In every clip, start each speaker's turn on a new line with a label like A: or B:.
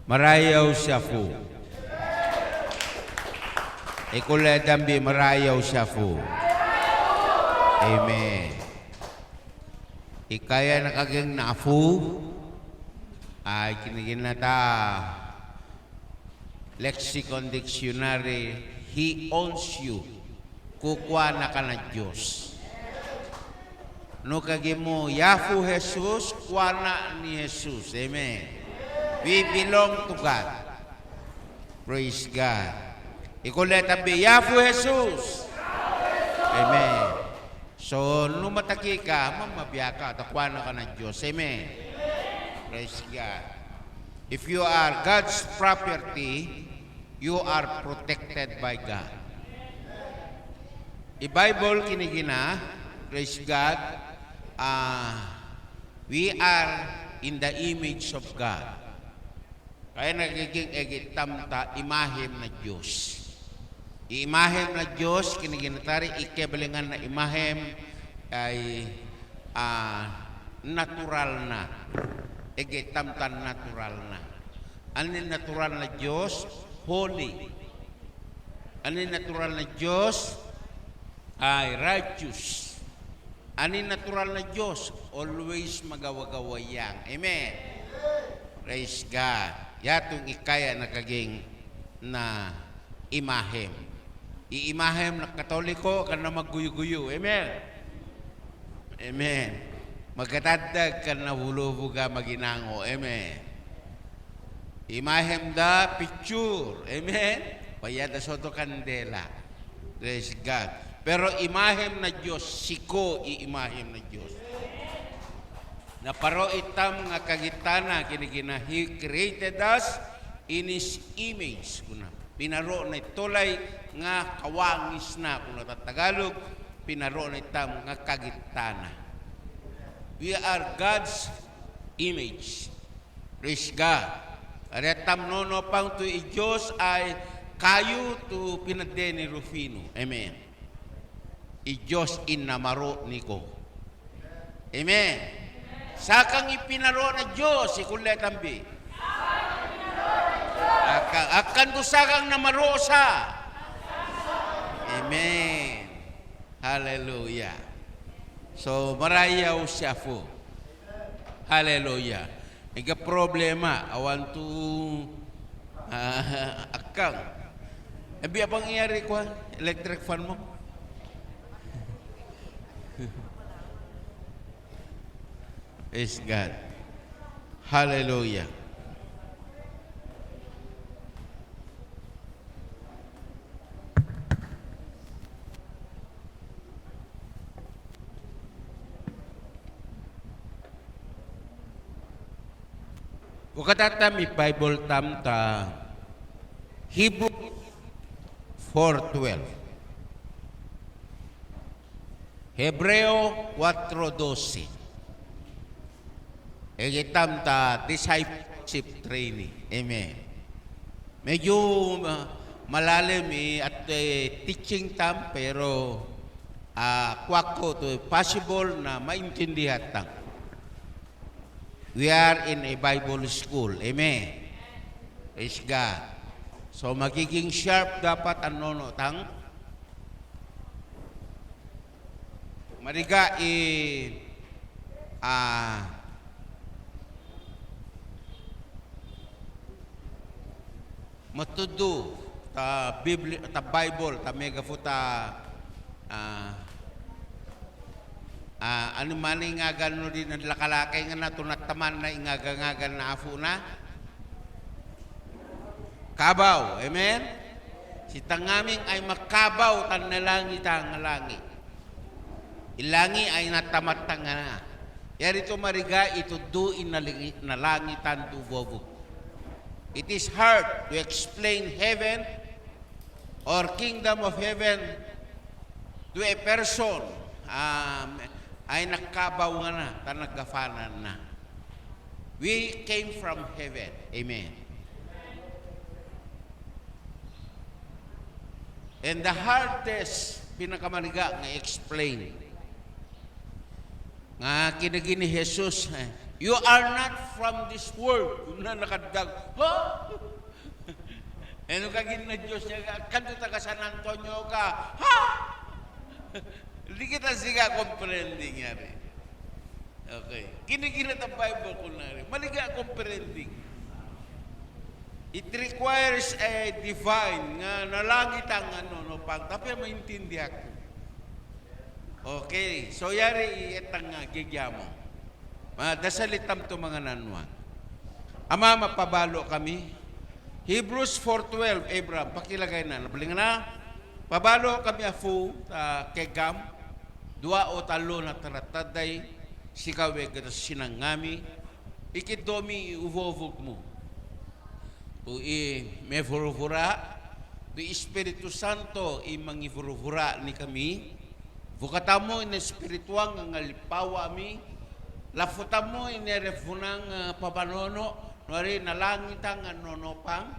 A: Marayaw Shafu. Ikula dambi marayaw Shafu. Amen. Ikaya nakaging naafu ay kinigin na ta lexicon dictionary, he owns you. Kukwa na ka na Diyos. No kagimo Yafu Jesus, kuana ni Jesus. Amen. We belong to God. Praise God. Ikulet tabi Yafu Jesus. Amen. So no mataki ka, mamabya ka, kuana ka na Diyos. Amen. Praise God. If you are God's property, you are protected by God. I-Bible kinigina, praise God, we are in the image of God. Kaya nagiging egitamta imahem na Diyos. Imahem na Diyos, kiniginatari, ikebalingan na imahem ay natural na. Egitamta natural na. Anin natural na Diyos? Holy. Anin natural na Diyos? Ay righteous. Anin natural na Diyos, always magawagawayang. Amen. Praise God. Yatong ikaya nakaging na imahem. Iimahem na Katoliko ka na magguyo-guyo. Amen. Amen. Magkatadag ka na hulubuga maginango. Amen. Imahem da picture. Amen. Payada soto kandela. Praise God. Pero imahem na Diyos, siko iimahem na Diyos. Na paro itam nga kagitana kinigina, He created us in His image. Pinaro na itulay nga kawangis na, kung natatagalog, pinaro na itam nga kagitana. We are God's image. Praise God. Aretam nono pang to Diyos ay kayo to pinade ni Rufino. Amen. I-Diyos inamaro niko. Amen. Sakang ipinaro na Diyos, ikuletambi. Akan to sakang namarosa. Amen. Hallelujah. So, marayaw Shafu. Hallelujah. Iga problema, awan to akang. Abi abang iyari ko, electric fan mo? Praise God. Hallelujah. Wakatata mi Bible tam ta Hebrew 4:12. Hebreo 4:12. Egitam ta discipleship training. Amen. Medyo malalim at teaching tam pero kwako to possible na maintindihan tang. We are in a Bible school. Amen. Praise God. So magiging sharp dapat ano tang mariga matudo ta Biblia ta Bible ta megafuta ano man nga gano din ang lakalakay nga nato nataman na ingagangagan na afu na kabaw. Amen. Si tangaming ay makabaw tan nalangi tang langit. Ilangi ay natamat tang na. Yarito mariga ito duin na langitan tubobo. It is hard to explain heaven or kingdom of heaven to a person ay nakabaw nga na, tanagafanan na. We came from heaven. Amen. And the hardest pinakamaniga nga explain nga kinagini Jesus You are not from this world. Kung na nakadag, ha? Ano kagin na Diyos niya, kanto taga San Antonio ka, ha? Hindi kita siga comprehending nga rin. Okay. Kinikilat ang Bible ko na rin. Maliga comprehending. It requires a divine nga nalangit ang pang tapi maintindihan ko. Okay. So yari itang gigyamo. Dasalitam to mga nanwa. Ama, mapabalo kami. Hebrews 4:12, Abraham, pakilagay na. Nabaling na. Pabalo kami afu kegam. Dua o talo na tarataday. Sikawe gata sinangami. Ikidomi uvovog mo. May furufura. Tu Espiritu Santo mangifurufura ni kami. Vukatamo in espirituang ang alipawa mi. Lafutamo inerefunang papanono, nari nalangitang nonopang,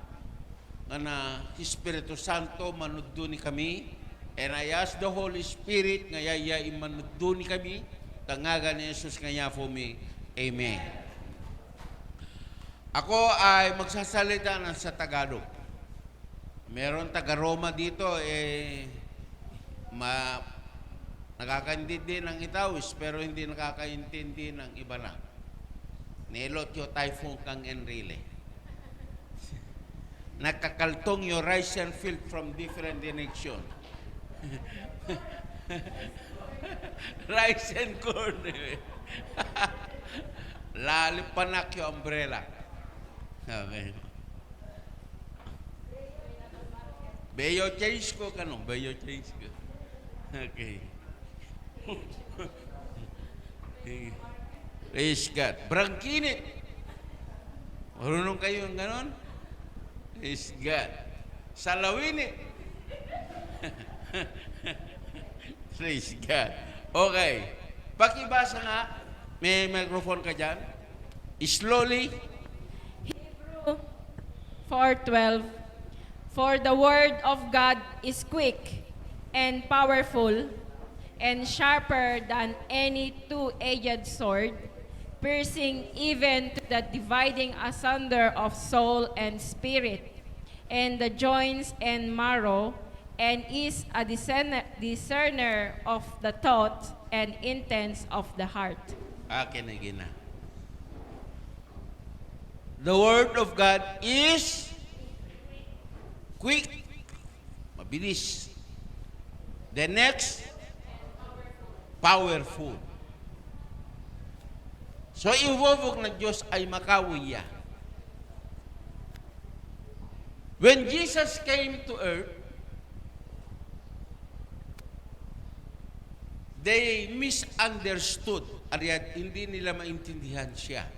A: na Espiritu Santo manuddo ni kami, and I ask the Holy Spirit nga yaya imanuddo ni kami, tangagan ni Jesus nga for me. Amen. Ako ay magsasalita ng sa Tagalog. Meron taga-Roma dito, nakakaintindi ng Itawis, pero hindi nakakaintindi ng iba na. Nelot yo typhoon kang Enrile. Nakakaltong yo rice and field from different direction. Rice and corn. Lalipanak yo umbrella. Okay. Beyo change ko kanong, beyo change ko. Okay. Praise God. Brangkinit. Marunong kayo ng ganon? Praise God. Salawinit. Praise God. Okay. Pakibasa nga. May microphone ka dyan. Slowly.
B: Hebrew 4:12. For the word of God is quick and powerful and sharper than any two-edged sword, piercing even to the dividing asunder of soul and spirit, and the joints and marrow, and is a discerner of the thoughts and intents of the heart.
A: Akin na gina. The word of God is quick, mabilis. The next, powerful. So, iwovog ng Diyos ay makawiya. When Jesus came to earth, they misunderstood. Ariyan, hindi nila maintindihan siya.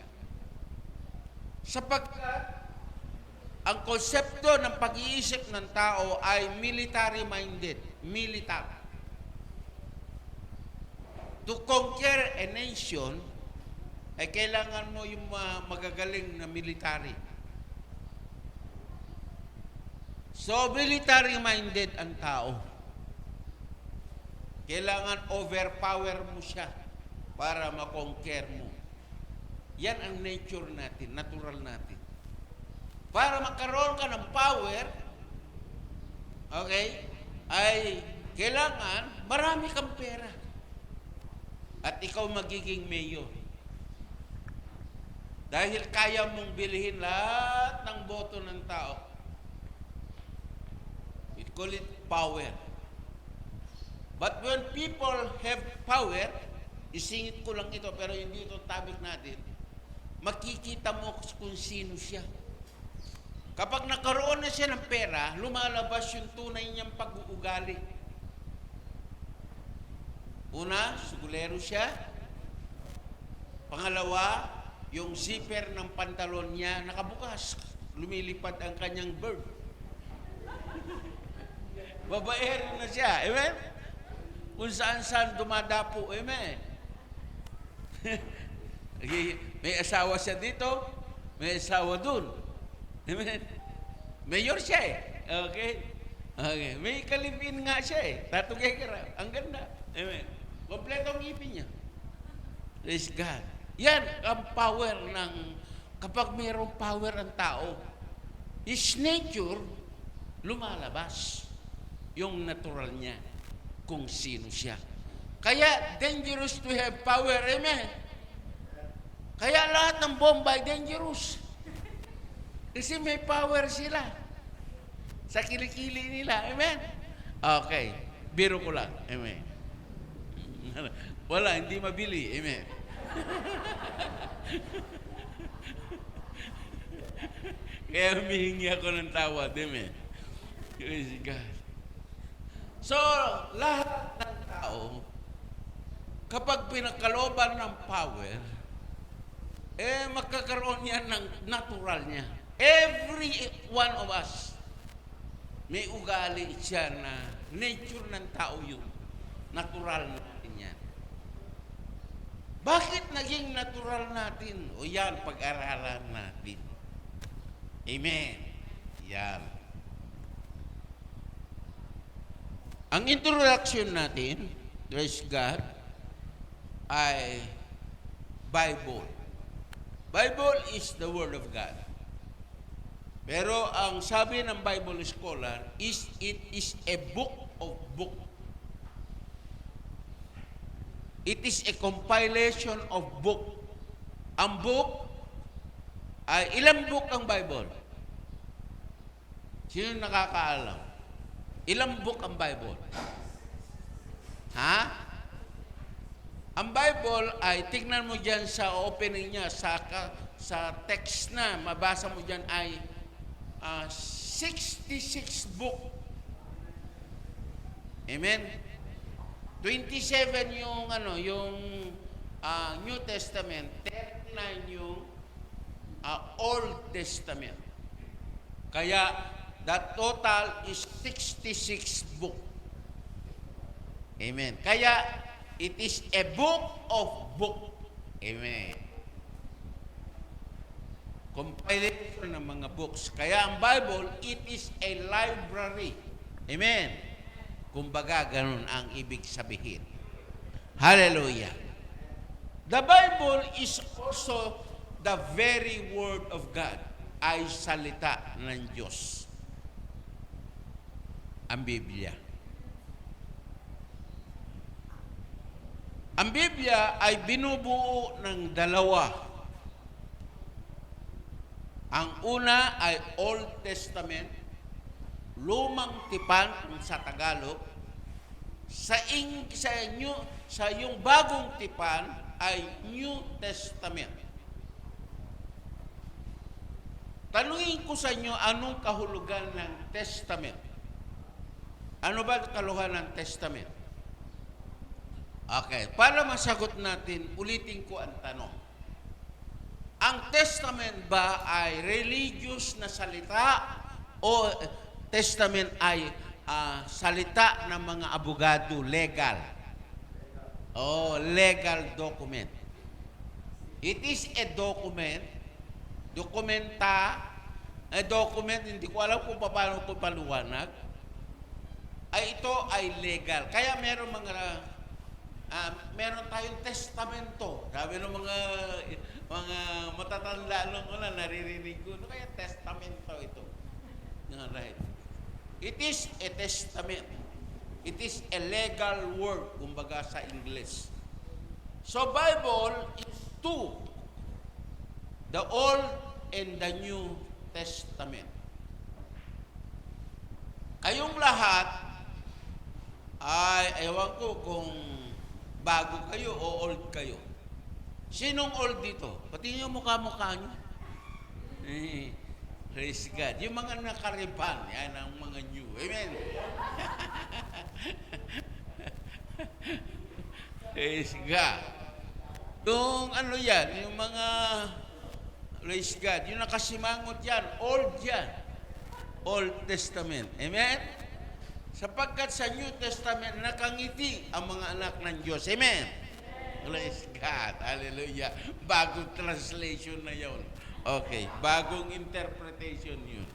A: Sapagkat, ang konsepto ng pag-iisip ng tao ay military-minded. Militar. To conquer a nation, ay kailangan mo yung magagaling na military. So, military-minded ang tao. Kailangan overpower mo siya para makonquer mo. Yan ang nature natin, natural natin. Para magkaroon ka ng power, okay, ay kailangan marami kang pera. At ikaw magiging mayor. Dahil kaya mong bilhin lahat ng boto ng tao. We call it power. But when people have power, isingit ko lang ito, pero hindi ito topic natin, makikita mo kung sino siya. Kapag nakaroon na siya ng pera, lumalabas yung tunay niyang pag-uugali. Una, sugulero siya. Pangalawa, yung zipper ng pantalon niya nakabukas. Lumilipad ang kanyang bird. Babaero na siya. Amen? Kung saan-saan dumadapo. Amen? May asawa siya dito, may asawa dun. Amen? Mayor siya eh. Okay? Okay. May kalipin nga siya eh. Tatugay ka. Ang ganda. Amen? Kompleto ang ngipin niya. Praise God. Yan ang power ng, kapag mayroong power ang tao, his nature, lumalabas. Yung natural niya, kung sino siya. Kaya, dangerous to have power. Amen? Kaya lahat ng bomba ay dangerous. Kasi may power sila. Sa kilikili nila. Amen? Okay. Biro ko lang. Amen. Wala, hindi mabili. Amen. Kaya humihingi ako ng tawad. Amen. Praise God. So, lahat ng tao, kapag pinagkalooban ng power, magkakaroon yan ng natural niya. Every one of us, may ugali siya na nature ng tao yun. Natural natin yan. Bakit naging natural natin? O yan, pag-aralan natin. Amen. Yan. Ang introduction natin, praise God, ay Bible. Bible is the Word of God. Pero ang sabi ng Bible scholar is it is a book of book. It is a compilation of book. Ang book ay ilang book ang Bible? Sino nakakaalam? Ilang book ang Bible? Ha? Ang Bible ay, tignan mo dyan sa opening niya, sa text na, mabasa mo dyan ay 66 book. Amen? 27 yung, New Testament, 39 yung Old Testament. Kaya, the total is 66 book. Amen. Kaya, it is a book of book. Amen. Compilation ng mga books. Kaya ang Bible, it is a library. Amen. Kumbaga, ganun ang ibig sabihin. Hallelujah. The Bible is also the very Word of God. Ay salita ng Diyos. Ang Biblia. Ang Biblia ay binubuo ng dalawa. Ang una ay Old Testament, lumang tipan sa Tagalog. Sa yung bagong tipan ay New Testament. Tanungin ko sa inyo, anong kahulugan ng Testament? Ano ba ang kahulugan ng Testament? Okay, para masagot natin, ulitin ko ang tanong. Ang Testament ba ay religious na salita o Testament ay salita ng mga abogado, legal? Legal document. It is a document, document, hindi ko alam kung paano ko paliwanag, ay ito ay legal. Kaya meron tayong testamento. Sabi ng mga matatanda nung naririnig ko, ano kaya testamento ito? Right. It is a testament. It is a legal word, kumbaga sa English. So Bible is two. The Old and the New Testament. Kayong lahat ay, ewan ko kung bago kayo o old kayo. Sinong old dito? Pati yung mukha-mukha nyo. Praise God. Yung mga nakariban, yan ang mga new. Amen. Praise God. Yung yan, yung mga, praise God, yung nakasimangot yan, old yan. Old Testament. Amen? Sapagkat sa New Testament, nakangiti ang mga anak ng Diyos. Amen? Praise God. Hallelujah. Bagong translation na yun. Okay. Bagong interpretation yun.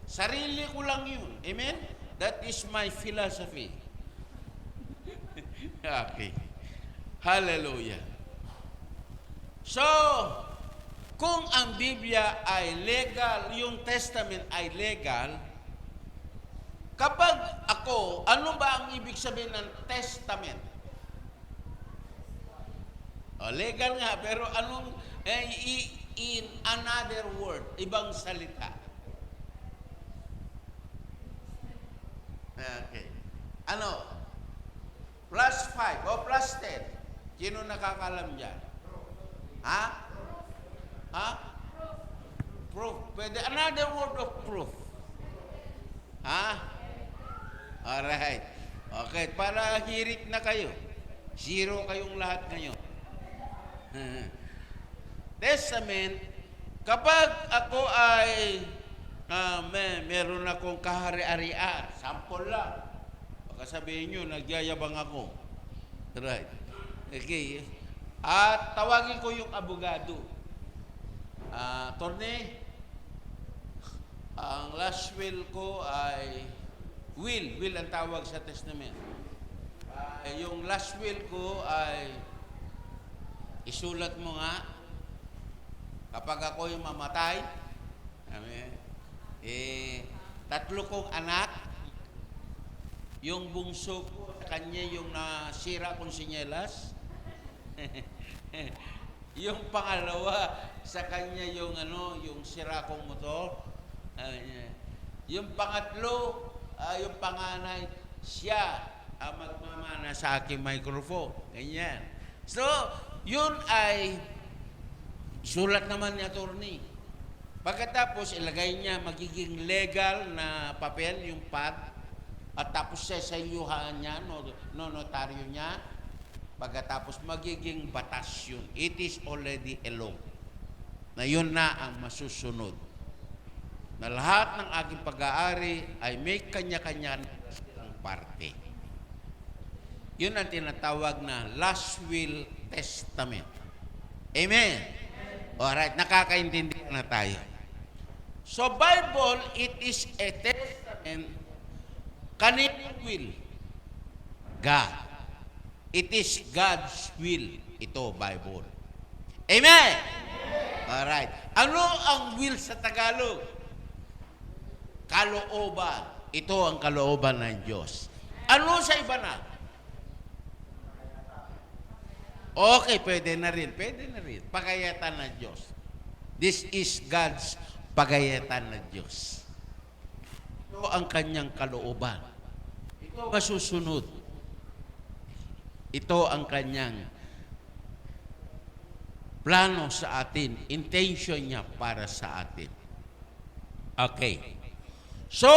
A: Sarili ko lang yun. Amen? That is my philosophy. Okay. Hallelujah. So, kung ang Biblia ay legal, yung Testament ay legal, kapag ako, ano ba ang ibig sabihin ng Testament? Legal nga, pero anong, in another word, ibang salita. Okay. Ano? Plus 5 o plus 10. Sino nakakalam dyan? Ha? Ha? Proof. Pwede. Another word of proof. Ha? Alright. Okay. Para hirit na kayo. 0 kayong lahat ngayon. Testament, kapag ako ay meron akong kahari-arian, sample lang. Baka sabihin nyo, nagyayabang ako. Right. Okay. At tawagin ko yung abogado. Attorney, ang last will ko ay will ang tawag sa testament. Yung last will ko ay isulat mo nga kapag ako'y mamatay. Amen. 3 kong anak, yung bungso ko, kanya yung nasira kong sinyelas. Yung pangalawa, sa kanya yung yung sira kong motor. Yung pangatlo, yung panganay, siya ang magmamana sa aking microphone. Ganyan. So, yun ay sulat naman ni attorney. Pagkatapos, ilagay niya magiging legal na papel, yung pad, at tapos sesayuhan niya, notaryo niya. Pagkatapos, magiging batas yun. It is already a law. Na yun na ang masusunod. Na lahat ng aking pag-aari ay may kanya-kanya ng parte. Yun ang tinatawag na last will testament. Amen? Alright, nakakaintindi na tayo. So, Bible, it is a testament. Kaninong will? God. It is God's will. Ito, Bible. Amen? Alright. Ano ang will sa Tagalog? Kalooban. Ito ang kalooban ng Diyos. Ano sa iba na? Okay, pwede na rin. Pwede na rin. Pagayatan ng Diyos. This is God's pagayatan ng Diyos. Ito ang kanyang kalooban. Ito masusunod. Ito ang kanyang plano sa atin. Intention niya para sa atin. Okay. So,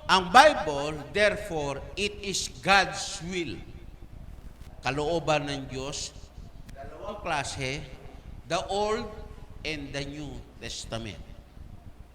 A: ang Bible, therefore, it is God's will. Kalooban ng Diyos, dalawang klase, the Old and the New Testament.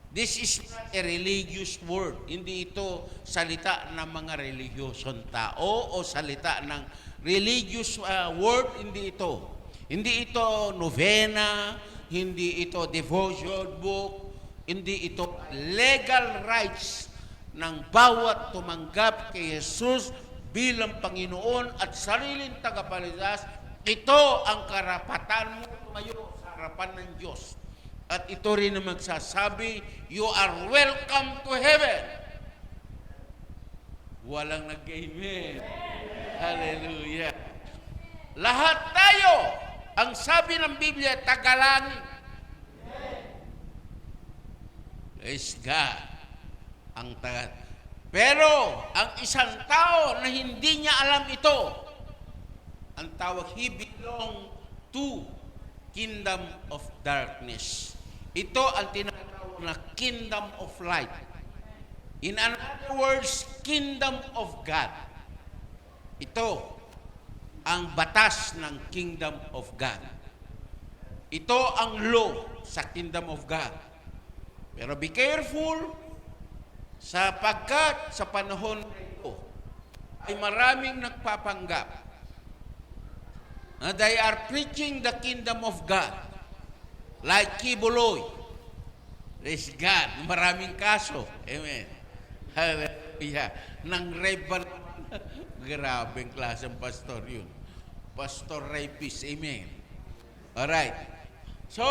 A: This is not a religious word. Hindi ito salita ng mga relihiyosong tao o salita ng religious word. Hindi ito. Hindi ito novena, hindi ito devotion book, hindi ito legal rights ng bawat tumanggap kay Jesus bilang Panginoon at sariling tagapagligtas. Ito ang karapatan mo tumayo sa harapan ng Diyos. At ito rin ang magsasabi, you are welcome to heaven. Walang nag-amen. Hallelujah. Lahat tayo, ang sabi ng Biblia, tagalangin. Praise God. Ang pero, ang isang tao na hindi niya alam ito, ang tawag, he belong to kingdom of darkness. Ito ang tinatawag na kingdom of light. In other words, kingdom of God. Ito ang batas ng kingdom of God. Ito ang law sa kingdom of God. Pero be careful, sapagkat sa panahon na ito ay maraming nagpapanggap na they are preaching the kingdom of God like Kibuloy. Praise God. Maraming kaso. Amen. Hallelujah. Nang rape ba naman? Grabing klaseng pastor yun. Pastor rapist. Amen. Alright. So,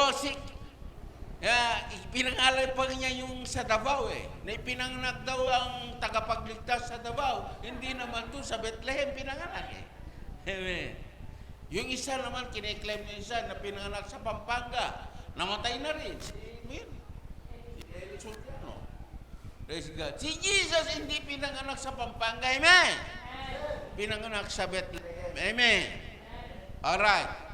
A: pinangalan pa niya yung sa Davao Na ipinanganak daw ang tagapagligtas sa Davao. Hindi naman doon sa Bethlehem pinanganak Amen. Yung isa naman, kiniklaim yung isa na pinanganak sa Pampanga. Namatay na rin. Si Eli Sultano. Praise God. Si Jesus hindi pinanganak sa Pampanga. Amen. Pinanganak sa Bethlehem. Amen. Alright.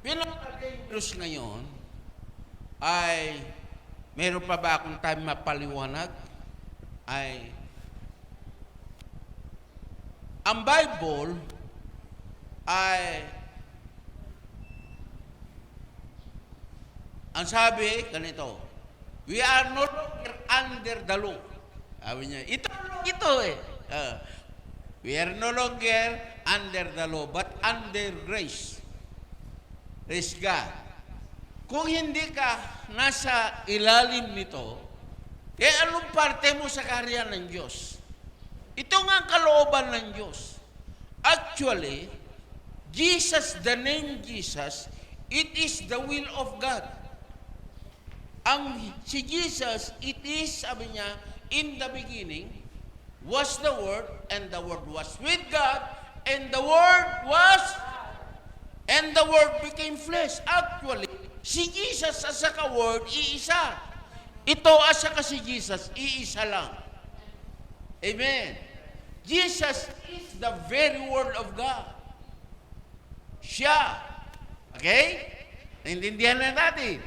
A: Pinanganak Diyos ngayon ay meron pa ba akong time mapaliwanag? Ay ang Bible ay ang sabi ganito, we are no longer under the law. Sabi niya, ito we are no longer under the law, but under grace. Praise God. Kung hindi ka nasa ilalim nito, anong parte mo sa kaharian ng Diyos? Ito nga ang kalooban ng Diyos. Actually, Jesus, the name Jesus, it is the will of God. Si Jesus, it is, sabi niya, in the beginning was the Word, and the Word was with God, and the Word became flesh. Actually, si Jesus as saka Word, iisa. Ito as saka si Jesus, iisa lang. Amen. Jesus is the very Word of God. Siya. Okay? Naintindihan na natin.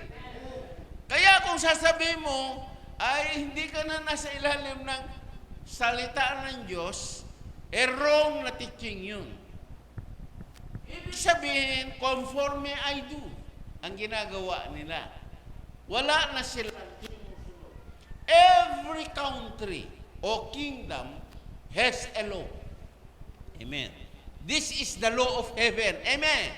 A: Kaya kung sasabihin mo, ay hindi ka na nasa ilalim ng salita ng Diyos, wrong na teaching yun. Ibig sabihin, conforme I do, ang ginagawa nila. Wala na sila. Every country o kingdom has a law. Amen. This is the law of heaven. Amen.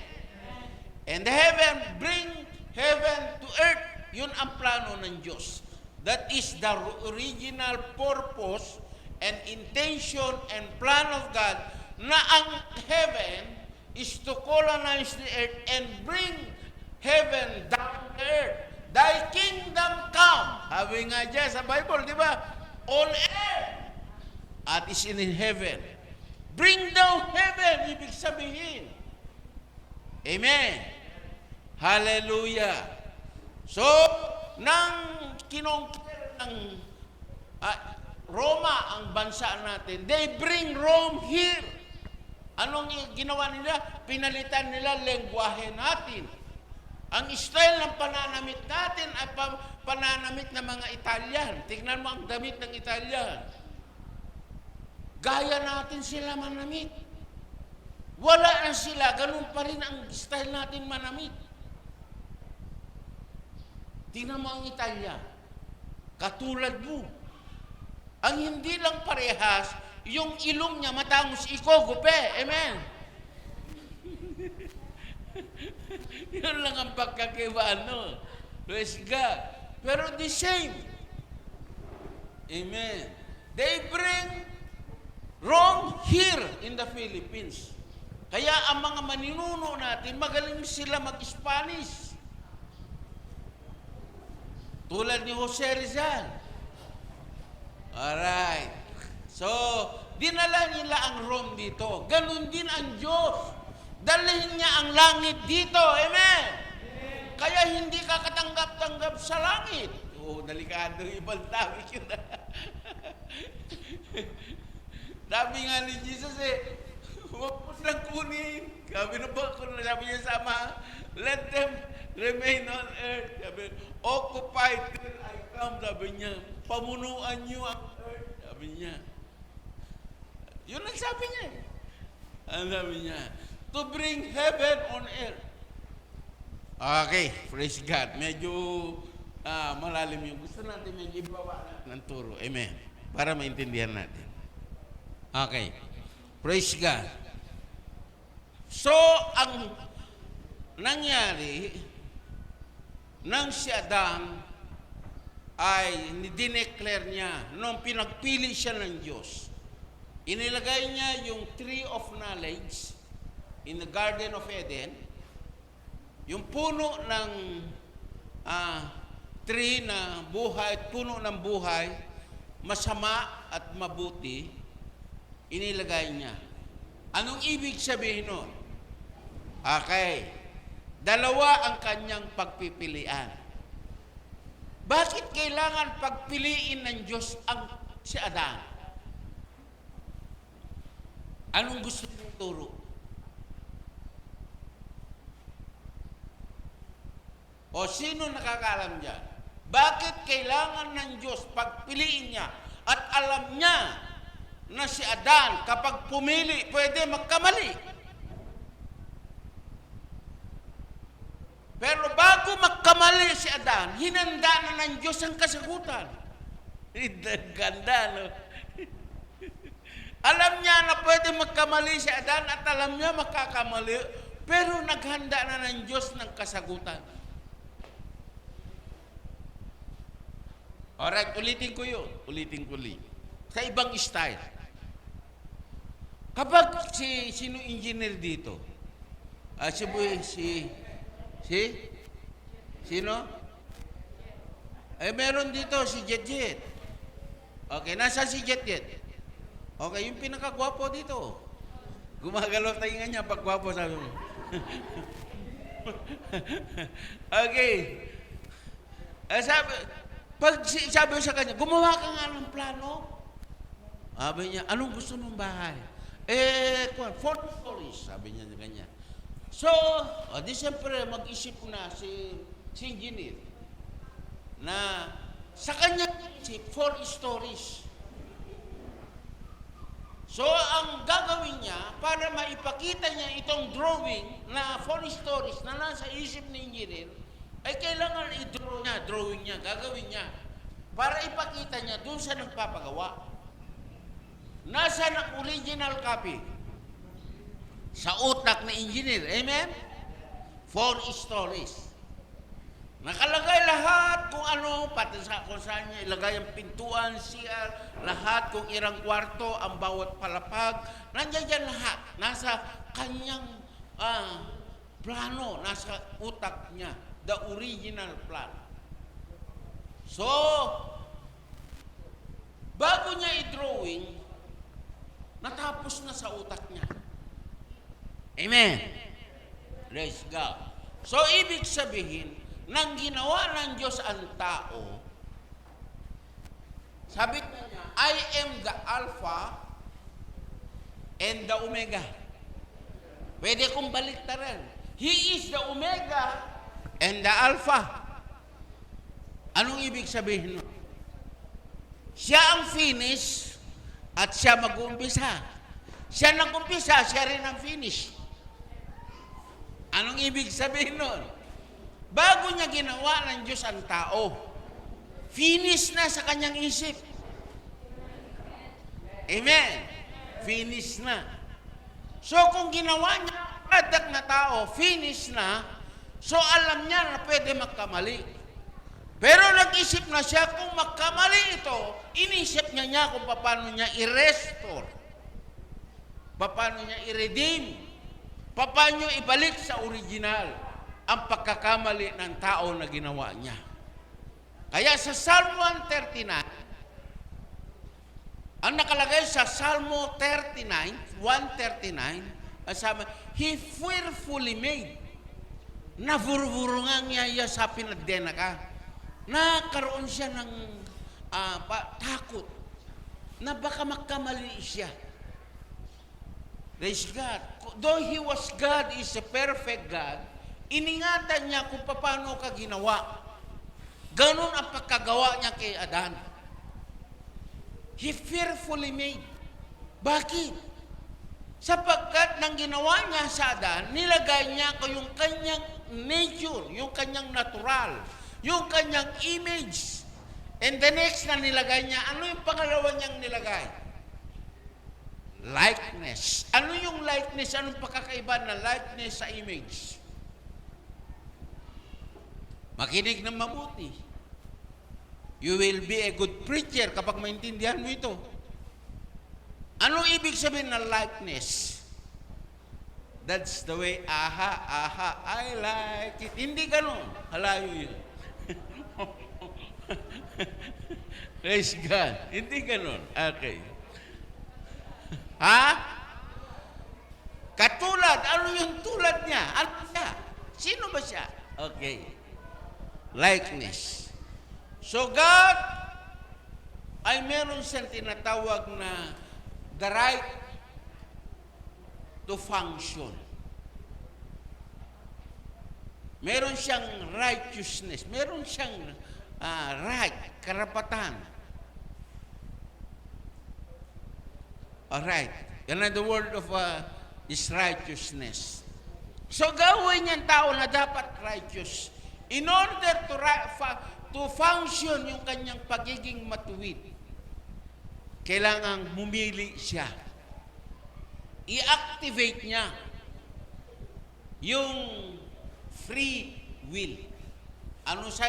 A: And the heaven, bring heaven to earth. Yun ang plano ng Diyos. That is the original purpose and intention and plan of God na ang heaven is to colonize the earth and bring heaven down to earth. Thy kingdom come. Sabi nga dyan sa Bible, di ba? On earth at is in heaven. Bring down heaven, ibig sabihin. Amen. Hallelujah. So, nang kinongker ng Roma ang bansa natin, they bring Rome here. Anong ginawa nila? Pinalitan nila lengguwahe natin. Ang style ng pananamit natin ay pananamit ng mga Italian. Tingnan mo ang damit ng Italian. Gaya natin sila manamit. Wala na sila, ganun pa rin ang style natin manamit. Tingnan mo ang Italia. Katulad mo. Ang hindi lang parehas, yung ilong niya matangos iko, gupe. Amen. Yun lang ang pagkakaiba, no? Praise God. Pero the same. Amen. They bring Rome here in the Philippines. Kaya ang mga maninuno natin, magaling sila mag-Spanish. Tulad ni Jose Rizal. Alright. So, dinala nila ang Rome dito. Ganun din ang Diyos. Dalhin niya ang langit dito. Amen. Kaya hindi ka katanggap-tanggap sa langit. Delikado ibang topic yun. Sabi nga ni Jesus huwag mo silang kunin. Sabi niya sama, let them remain on earth. Sabi, occupy till I come. Sabi niya, pamunuan niyo ang earth. Sabi niya. Yun ang sabi niya. Ang sabi niya, to bring heaven on earth. Okay, praise God. Medyo malalim yung gusto natin, medyo ibawa ng turo. Amen. Para maintindihan natin. Okay. Praise God. So, ang nangyari nang si Adam ay dineclare niya nung pinagpili siya ng Diyos. Inilagay niya yung tree of knowledge in the Garden of Eden, yung puno ng tree na buhay, puno ng buhay, masama at mabuti, inilagay niya. Anong ibig sabihin nun? Okay. Dalawa ang kanyang pagpipilian. Bakit kailangan pagpiliin ng Diyos si Adan? Anong gusto niyang turo? O sino nakakaalam dyan? Bakit kailangan ng Diyos pagpiliin niya at alam niya na si Adan kapag pumili pwede magkamali? Pero bago magkamali si Adan, hinanda na ng Diyos ang kasagutan. Ganda, no? Alam niya na pwede magkamali si Adan at alam niya makakamali, pero naghanda na ng Diyos ng kasagutan. Alright, ulitin ko yun. Ulitin ko ulit. Sa ibang style. Kapag sino engineer dito? Sino? Meron dito si Jet. Okay, nasa si Jet? Okay, yung pinakagwapo dito. Gumagalaw tainga niya pag gwapo, sabi mo. Okay. Sabi sa kanya, gumawa ka nga ng plano. Sabi niya, anong gusto ng bahay? 4 stories, sabi niya kanya. So, di siyempre mag-isip na si engineer na sa kanya isip 4 stories. So, ang gagawin niya para maipakita niya itong drawing na 4 stories na nasa isip ni engineer, ay kailangan drawing niya, gagawin niya para ipakita niya doon sa nagpapagawa. Nasa ang original copy? Sa utak ng engineer. Amen? 4 stories. Nakalagay lahat kung ano, pati kung saan niya ilagay ang pintuan, CR, lahat kung irang kwarto, ang bawat palapag, nandiyan dyan lahat. Nasa kanyang plano, nasa utak niya. The original plan. So, bago niya i-drawing, natapos na sa utak niya. Amen. Praise God. So, ibig sabihin, nang ginawa ng Diyos ang tao, sabi niya, I am the Alpha and the Omega. Pwede kong baliktaran. He is the Omega and the Alpha. Anong ibig sabihin? Siya ang finish at siya mag-uumpisa. Siya nag-umpisa, siya rin ang finish. Anong ibig sabihin nun? Bago niya ginawa ng Diyos ang tao, finish na sa kanyang isip. Amen. Finish na. So kung ginawa niya ang product na tao, finish na, so alam niya na pwede magkamali. Pero nag-isip na siya kung magkamali ito, inisip niya kung paano niya i-restore, paano niya i-redeem, paano ibalik sa original ang pagkakamali ng tao na ginawa niya. Kaya sa Psalm 139, ang nakalagay sa Salmo 139, sabi, He fearfully made. Navurvurungan niya sa pinagdena ka. Nakaroon siya ng takot na baka magkamali siya. Praise God. Though He was God, is a perfect God, iningatan niya kung paano ka ginawa. Ganon ang pagkagawa niya kay Adan. He fearfully made. Bakit? Sapagkat nang ginawa niya sa Adan, nilagay niya ko yung kanyang nature, yung kanyang natural, yung kanyang image. And the next na nilagay niya, ano yung pangalawa niyang nilagay? Likeness. Ano yung likeness? Anong pagkakaiba na likeness sa image? Makinig ng mabuti. You will be a good preacher kapag maintindihan mo ito. Anong ibig sabihin ng likeness? That's the way, aha, aha, I like it. Hindi ganun. Halayo yun. Praise God. Hindi ganun. Okay. Ha? Katulad. Ano yung tulad niya? Ano siya? Sino ba siya? Okay. Likeness. So God ay meron siyang tinatawag na the right to function. Meron siyang righteousness. Meron siyang right, karapatan. Alright. Yan ang the word of is righteousness. So gawin niyang tao na dapat righteous. In order to function yung kanyang pagiging matuwid, kailangang mumili siya. I-activate niya yung free will. Ano sa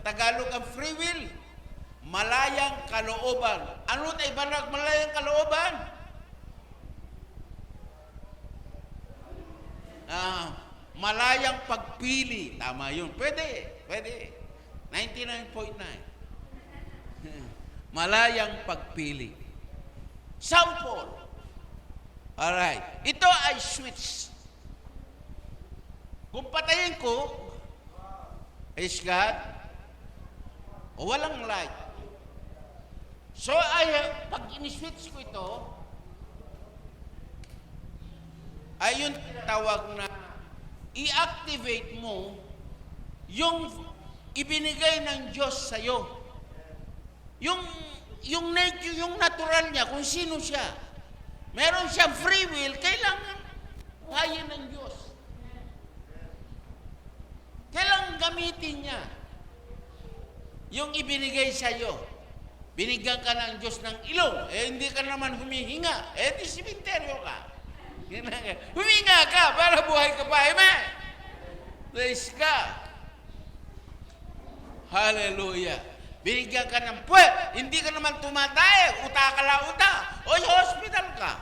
A: Tagalog ang free will? Malayang kalooban. Ano na iba na malayang kalooban? Malayang pagpili. Tama yun. Pwede. 99.9. Malayang pagpili. Sample. Alright. Ito ay switch. Kung patayin ko, is God, o walang light. So, pag in-switch ko ito, ay yung tawag na i-activate mo yung ibinigay ng Diyos sa'yo. Yung nature, yung natural niya, kung sino siya. Meron siyang free will, kailangan buhayin ng Diyos. Kailangan gamitin niya yung ibinigay sa'yo. Binigyan ka ng Diyos ng ilong, hindi ka naman humihinga, di simenteryo ka. Huminga ka para buhay ka pa, amen? Praise God. Hallelujah. Binigyan ka ng puwet, hindi ka naman tumatay, uta ka lang uta, o sa hospital ka.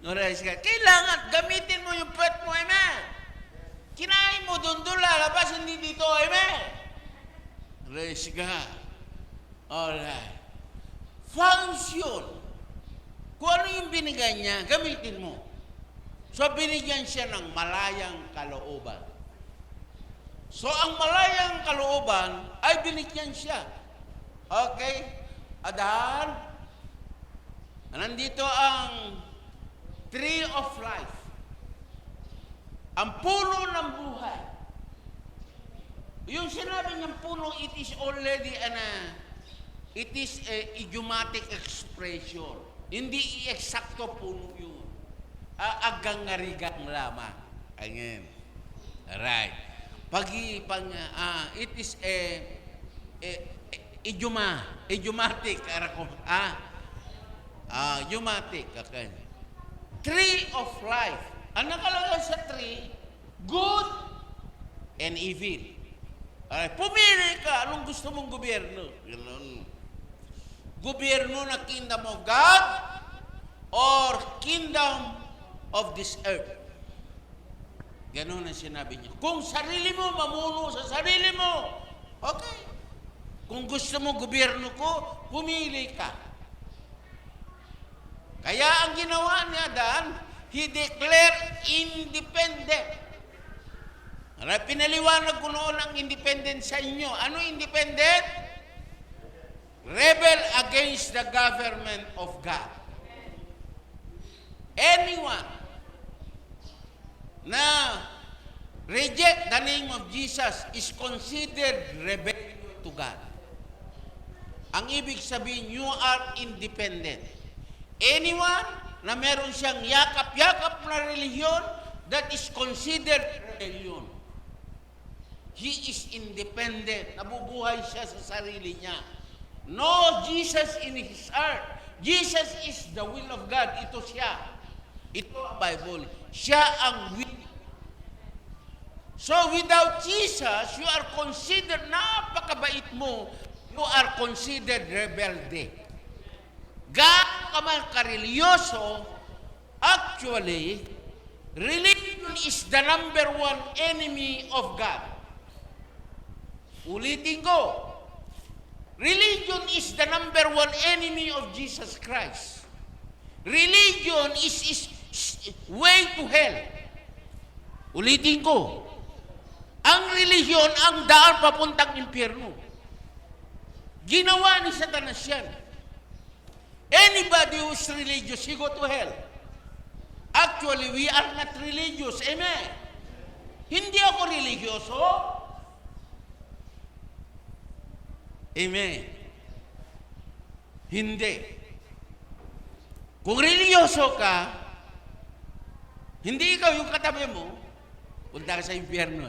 A: Praise God. Kailangan gamitin mo yung puwet mo, amen? Kinain mo doon lalabas, hindi dito, amen? Praise God. Alright. Function. Kung ano yung binigay niya, gamitin mo. So, binigyan siya ng malayang kalooban. So, ang malayang kalooban ay binigyan siya. Okay? Adahan. Nandito ang tree of life. Ang puno ng buhay. Yung sinabi niyang puno, it is already it is a idiomatic expression. Hindi eksakto puno yun. Agangarigang lamang. Ayan. Alright. It is idiomatic. Idiomatic. Okay. Tree of life. Ang nakalagay sa tree, good and evil. Alright. Pumili ka. Anong gusto mong gobyerno? Ganun. Gobyerno na kingdom of God or kingdom of this earth. Ganun ang sinabi niya. Kung sarili mo, mamuno sa sarili mo. Okay. Kung gusto mo gobyerno ko, pumili ka. Kaya ang ginawa niya Dan, he declared independent. Pinaliwanag ko noon ang independent sa inyo. Ano independent? Rebel against the government of God. Anyone na reject the name of Jesus is considered rebellion to God. Ang ibig sabihin, you are independent. Anyone na meron siyang yakap-yakap na relihiyon, that is considered rebellion. He is independent. Nabubuhay siya sa sarili niya. No Jesus in his heart. Jesus is the will of God. Ito siya. Ito ang Bible. Siya ang will. So without Jesus, you are considered, napakabait mo, you are considered rebelde. Gaano ka man karelyoso, actually, religion Religion is the number one enemy of God. Ulitin ko. Religion is the number one enemy of Jesus Christ. Religion is way to hell. Ulitin ko. Ang religion ang daan papuntang impyerno. Ginawa ni Satanas yan. Anybody who is religious, he go to hell. Actually, we are not religious. Amen. Hindi ako religyoso. Amen. Hindi. Kung religyoso ka, hindi ikaw yung katabi mo, punta ka sa impyerno.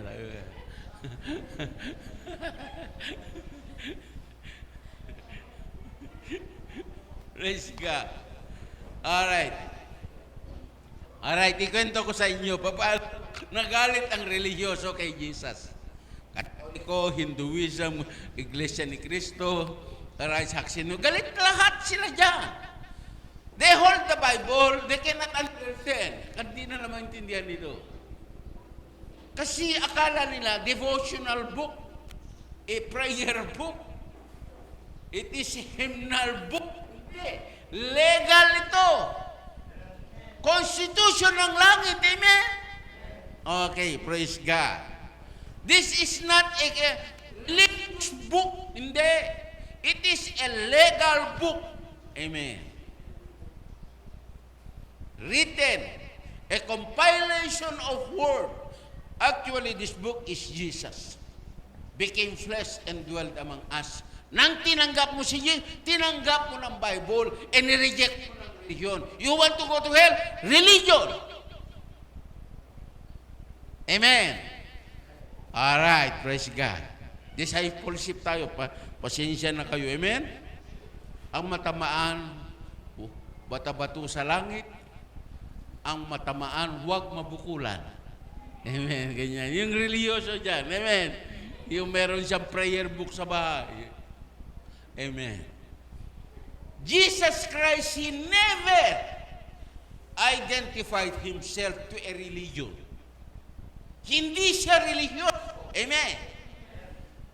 A: Praise God. Alright. Alright, ikwento ko sa inyo, paano nagalit ang religyoso kay Jesus. Katoliko, Hinduism, Iglesia ni Cristo, Saksino, galit lahat sila dyan. They hold the Bible, they cannot understand. Hindi na naman intindihan nito. Kasi akala nila, devotional book, a prayer book, it is a hymnal book. Hindi. Legal ito. Constitution ng langit, amen? Okay, praise God. This is not a religious book, hindi. It is a legal book, amen. Written, a compilation of word. Actually, this book is Jesus. Became flesh and dwelt among us. Nang tinanggap mo si Jesus, tinanggap mo ng Bible, and reject mo ng religion. You want to go to hell? Religion. Amen. Alright, praise God. Discipleship tayo. Pasensya na kayo. Amen? Ang matamaan, bata-bato sa langit. Ang matamaan, huwag mabukulan. Amen. Ganyan. Yung religyoso dyan. Amen. Yung meron siyang prayer book sa bahay. Amen. Jesus Christ, He never identified Himself to a religion. Hindi siya religyoso. Amen.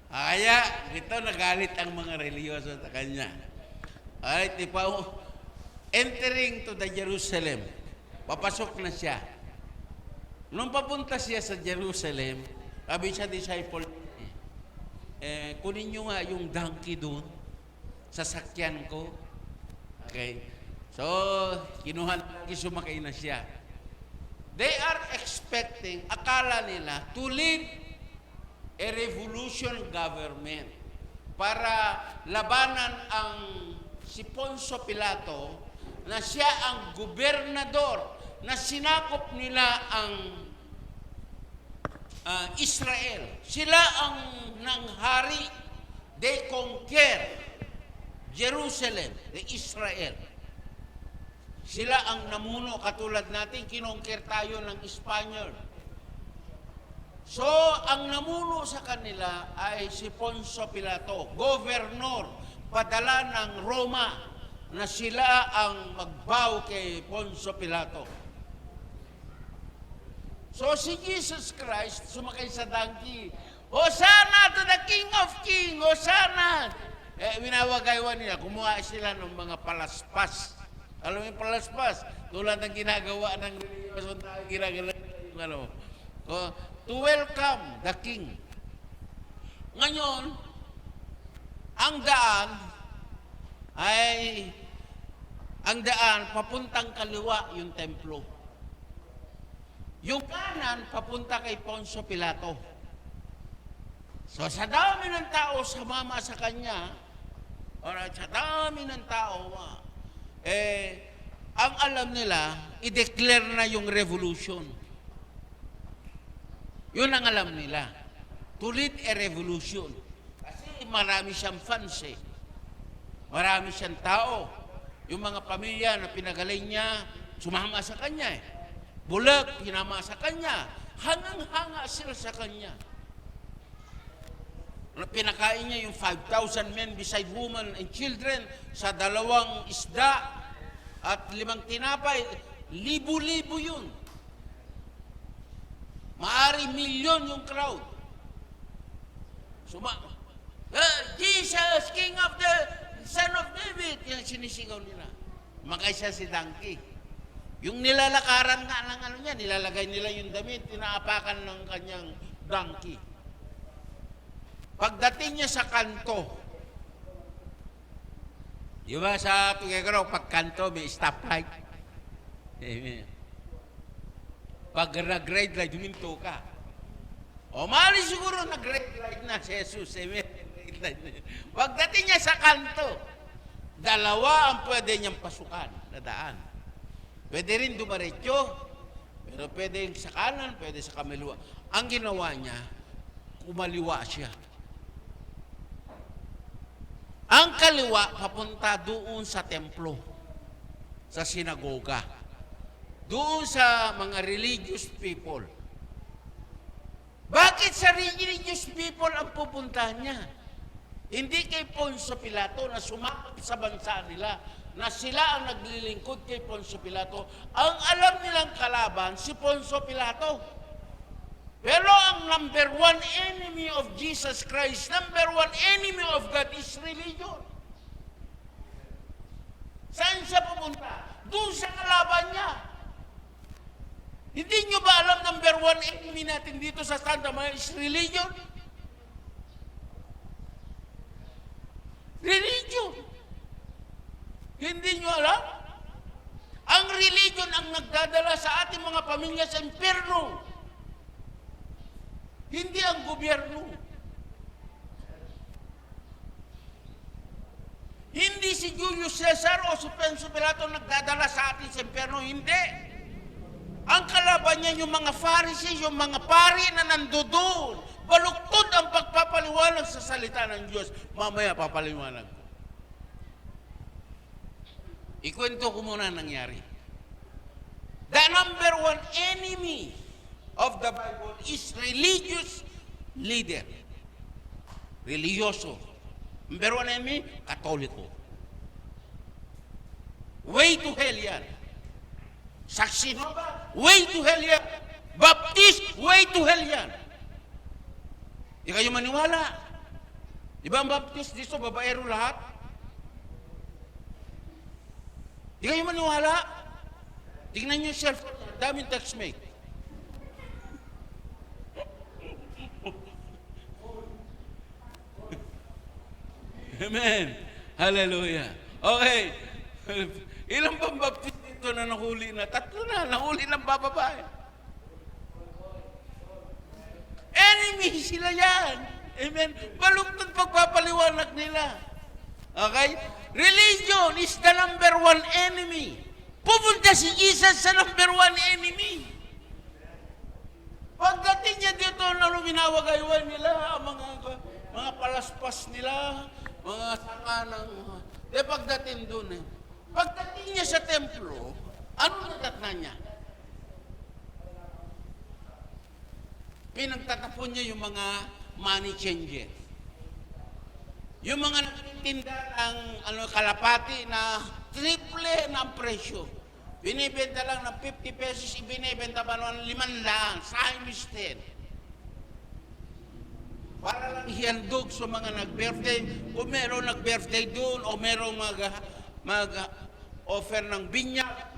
A: Kaya, ito nagalit ang mga religyoso sa Kanya. Alright, entering to the Jerusalem, papasok na siya. Nung papunta siya sa Jerusalem, sabi siya disciple, kunin nyo nga yung donkey doon, sasakyan ko. Okay. So, kinuha lagi, sumakay na siya. They are expecting, akala nila, to lead a revolution government para labanan ang si Poncio Pilato na siya ang gobernador na sinakop nila ang Israel. Sila ang nanghari. They conquer Jerusalem, the Israel. Sila ang namuno, katulad natin, kinongker tayo ng Espanyol. So, ang namuno sa kanila ay si Poncio Pilato, governor, padala ng Roma, na sila ang magbow kay Poncio Pilato. So, si Jesus Christ, sumakay sa donkey, Hosanna to the King of Kings! Hosanna! Winawagaywan nila, kumuha sila ng mga palaspas. Alam mo yung palaspas? Tulad ng ginagawa ng religious na ginagawa yung to welcome the King. Ngayon, ang daan papuntang kaliwa yung templo. Yung kanan papunta kay Poncio Pilato. So sa dami ng tao sumama sa kanya, sa dami ng tao, ang alam nila, i-declare na yung revolution. Yun ang alam nila. To lead a revolution. Kasi marami siyang fans eh. Marami siyang tao. Yung mga pamilya na pinagaling niya, sumama sa kanya eh. Bulag, pinama sa kanya. Hangang-hanga sila sa kanya. Pinakain niya yung 5,000 men beside women and children sa 2 isda at 5 tinapay. Libo-libo yun. Maari milyon yung crowd. Jesus, King of the Son of David, yung sinisigaw nila. Makaisa si donkey. Yung nilalakaran nga ng ano niya, nilalagay nila yung damit, tinaapakan ng kanyang donkey. Pagdating niya sa kanto, di ba sa Pigagaro, pag kanto, may stoplight. Amen. Pag nag-red light, huminto ka. O mali siguro nag-red light na si Jesus. Amen. Pagdating niya sa kanto, dalawa ang pwede niyang pasukan na daan. Pwede rin dumaretso, pero pwede sa kanan, pwede sa kamaliwa. Ang ginawa niya, kumaliwa siya. Ang kaliwa, papunta doon sa templo, sa sinagoga, doon sa mga religious people. Bakit sa religious people ang pupuntahan niya? Hindi kay Poncio Pilato na sumakop sa bansa nila, na sila ang naglilingkod kay Poncio Pilato. Ang alam nilang kalaban, si Poncio Pilato. Pero ang number one enemy of Jesus Christ, number one enemy of God is religion. Saan siya pupunta? Doon sa kalaban niya. Hindi nyo ba alam number one enemy natin dito sa Santa Maria is religion? Religion. Hindi nyo alam? Ang religion ang nagdadala sa ating mga pamilya sa impyerno. Hindi ang gobyerno. Hindi si Julius Caesar o si Poncio Pilato nagdadala sa atin sa impyerno. Hindi. Ang kalaban niya yung mga Pharisees, yung mga pari na nandoon. Baluktod ang pagpapaliwanag sa salita ng Diyos. Mamaya papaliwanag ko. Ikwento ko muna nangyari. The number one enemy of the Bible is religious leader. Religyoso. Number one enemy, Katoliko. Way to hell yan. Saksinova, way to hell yan. Baptist, way to hell yan. Di kayo maniwala. Di ba ang Baptist dito, babaero lahat? Di kayo maniwala? Tingnan niyo yung cellphone, daming textmate. Amen. Hallelujah. Okay. Ilang bang Baptist dito na nahuli na? 3 na, nahuli ng bababae. Enemy sila yan. Amen. Balugtod pagpapaliwanag nila. Okay? Religion is the number one enemy. Pupunta si Jesus sa number one enemy. Pagdating niya dito, luminawagaywan nila, mga palaspas nila, mga sanga ng... De pagdating doon Pagdating niya sa templo, ano natatna niya? Pinagtatapon niya yung mga money changers. Yung mga nagtitinda ng kalapati na triple na ang presyo. Binibenta lang ng 50 pesos, ibinibenta pa ng 500, times 10. Para lang hihandog sa mga nag-birthday. Kung meron nag-birthday doon o merong mag-offer ng binyag,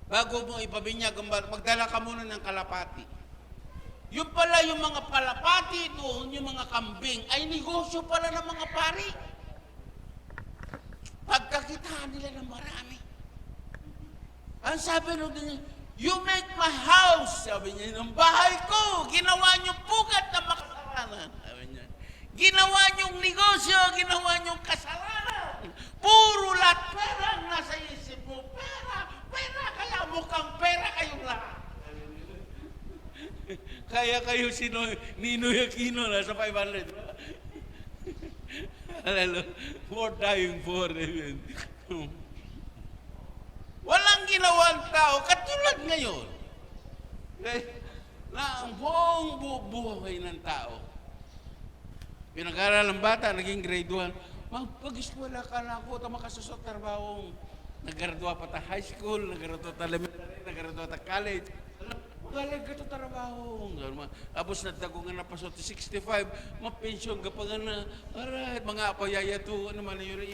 A: bago mo ipabinyag, magdala ka muna ng kalapati. Yung pala yung mga palapati doon, yung mga kambing, ay negosyo pala ng mga pari. Pagkakitaan nila ng marami. Ang sabi nyo din, you make my house, sabi niya, ng bahay ko, ginawa nyo pugat na makasalanan. Sabi niya, ginawa nyong negosyo, ginawa nyong kasalanan. Puro lahat pera ang nasa isip mo. Pera, kaya mukhang pera kayong lahat. Kaya kayo Ninoy Aquino na sa 500. Hallelujah. For dying for. Amen. Walang ginawang tao katulad ngayon. Na ang buong buhay ng tao. Pinag-aaral ng bata, naging grade 1. Pag-eskwela ka na ako, makasusot trabahong nag-graduate pa ta high school, nag-graduate ta elementary, nag-graduate ta college. galing ka to trabaho. Tapos nagdagungan na pa sa 65, mapensyon ka pa nga na, alright, mga apayaya to, ano man yun,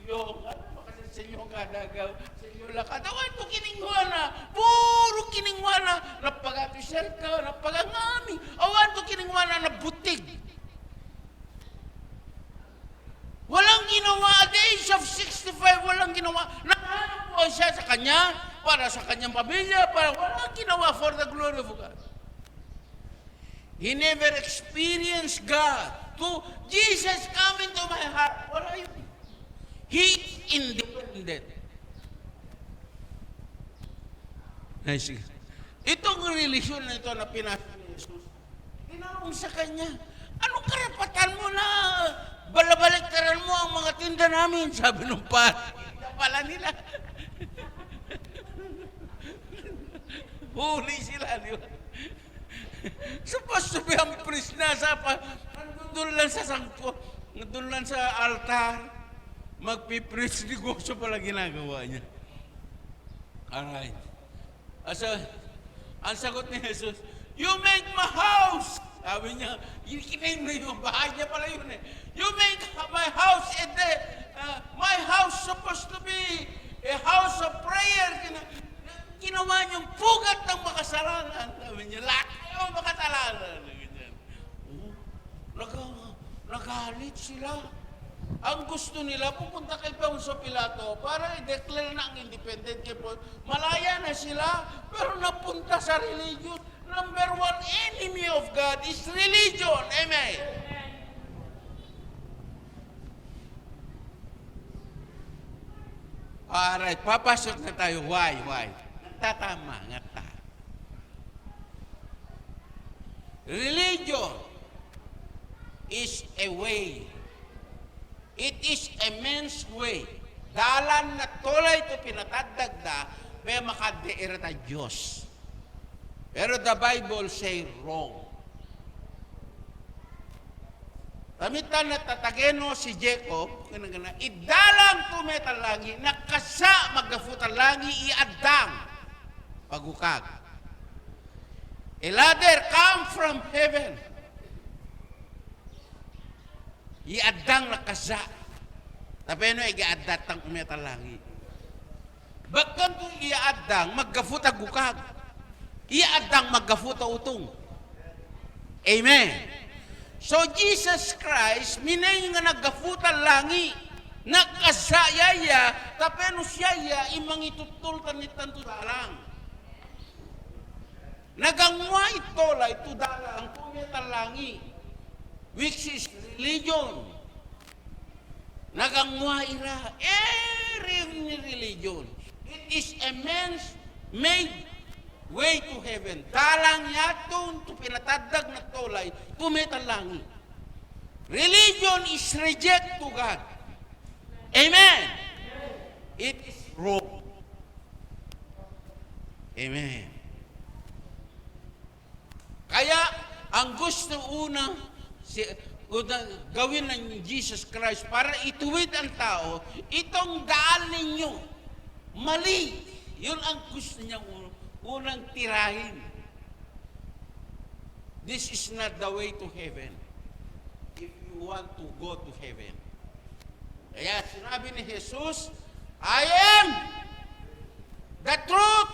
A: yung, ano ba kasi sa inyo kadagaw, sa inyo lakad, awan to kiningwana, puro kiningwana, napagato siya ka, napagangami, awan to kiningwana na butig. Walang ginawa, at the age of 65, walang ginawa. Nakahanap po siya sa kanya, para sa kanyang pamilya, para walang ginawa for the glory of God. He never experienced God. To Jesus coming to my heart, wala yun. He is independent. Nice. Itong relasyon na ito na pinasa ni Jesus, tinanong sa kanya, anong karapatan mo na balabaliktaran mo ang mga tinda namin? Sabi nung pala nila. Huli sila, di ba? Supposed to be ang priest na nandun lang sa sangko, nandun lang sa altar, magpipreach, negosyo pala ginagawa niya. Alright. Ang sagot ni Jesus, you make my house. Sabi niya, kinain mo yung bahay niya pala yun eh. You make my house and my house supposed to be a house of prayer. Ginawa niyong pugat ng makasalanan. Sabi niya, laki yung makasalanan. Nagalit sila. Ang gusto nila, pupunta kay Poncio Pilato para i-declare na ang independent kay Poncio. Malaya na sila, pero napunta sa religion. Number one enemy of God is religion. Amen. Alright, papasok na tayo. Why? Tatama nga ta. Religion is a way. It is a man's way. Dalan na tulay ito pinatadagda, may makadeir na Diyos. Pero the Bible say wrong. Tamitan na tatageno si Jacob, idalang tumetal lagi, nakasa magafutan lagi, iadang pagukag. A ladder come from heaven. Iadang nakasa. Tapeno igaaddat ang umetal lagi. Bakkan kung iadang, maggafuta gukag. Iadang maggafuta utong. Amen. So Jesus Christ, minay nga naggafuta langi, nakasayaya, tapeno siyaya, imang itutul tanitan tudalang. Nagangwa ito la, tudalang, tumetal langi, which is religion. Nagangwa ira, every religion. It is a man's made way to heaven. Dalang yaton to pinatadag na tolay, tumetal langi. Religion is reject to God. Amen. It is wrong. Amen. Kaya, ang gusto unang gawin ng Jesus Christ para ituwid ang tao, itong daan ninyo, mali. Yun ang gusto niya unang tirahin. This is not the way to heaven. If you want to go to heaven. Kaya sinabi ni Jesus, I am the truth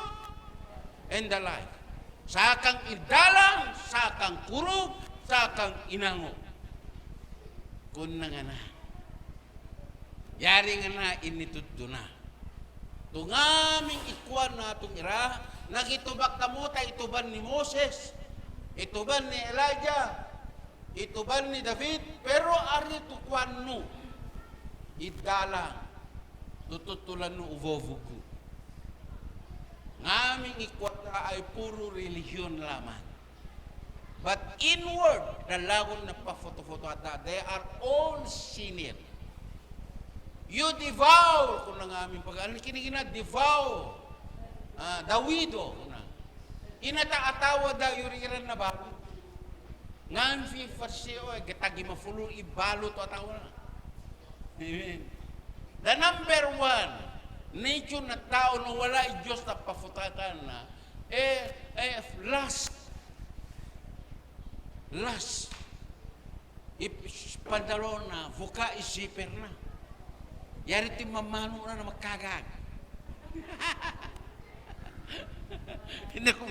A: and the life. Sa kang idalang, sa kang kurog, sa kang inango. Kung na nga na. Yari nga na, initudto na. Tungaming ikuan na itong ira, nagitubak na mo, ituban ni Moses, ituban ni Elijah, ituban ni David, pero ari tukuan no, idala, tututulan no uvovugu. Ngaming ikuan na ay puro religion lamang. But inward, dalagon na pa-foto-foto at they are all sinner. You devour, kung nga aming pag-alam, kinigina, devour, the widow. Inataatawa da, yuriran na balo. Ngan fi farseo, gatagi mafulo, ibalo to atawa na. Amen. The number one, nature na tao na wala Diyos na pafutakan na, last, pantalon na, vuka isiper na. Yari ti mamano na magkagag. Hindi ko,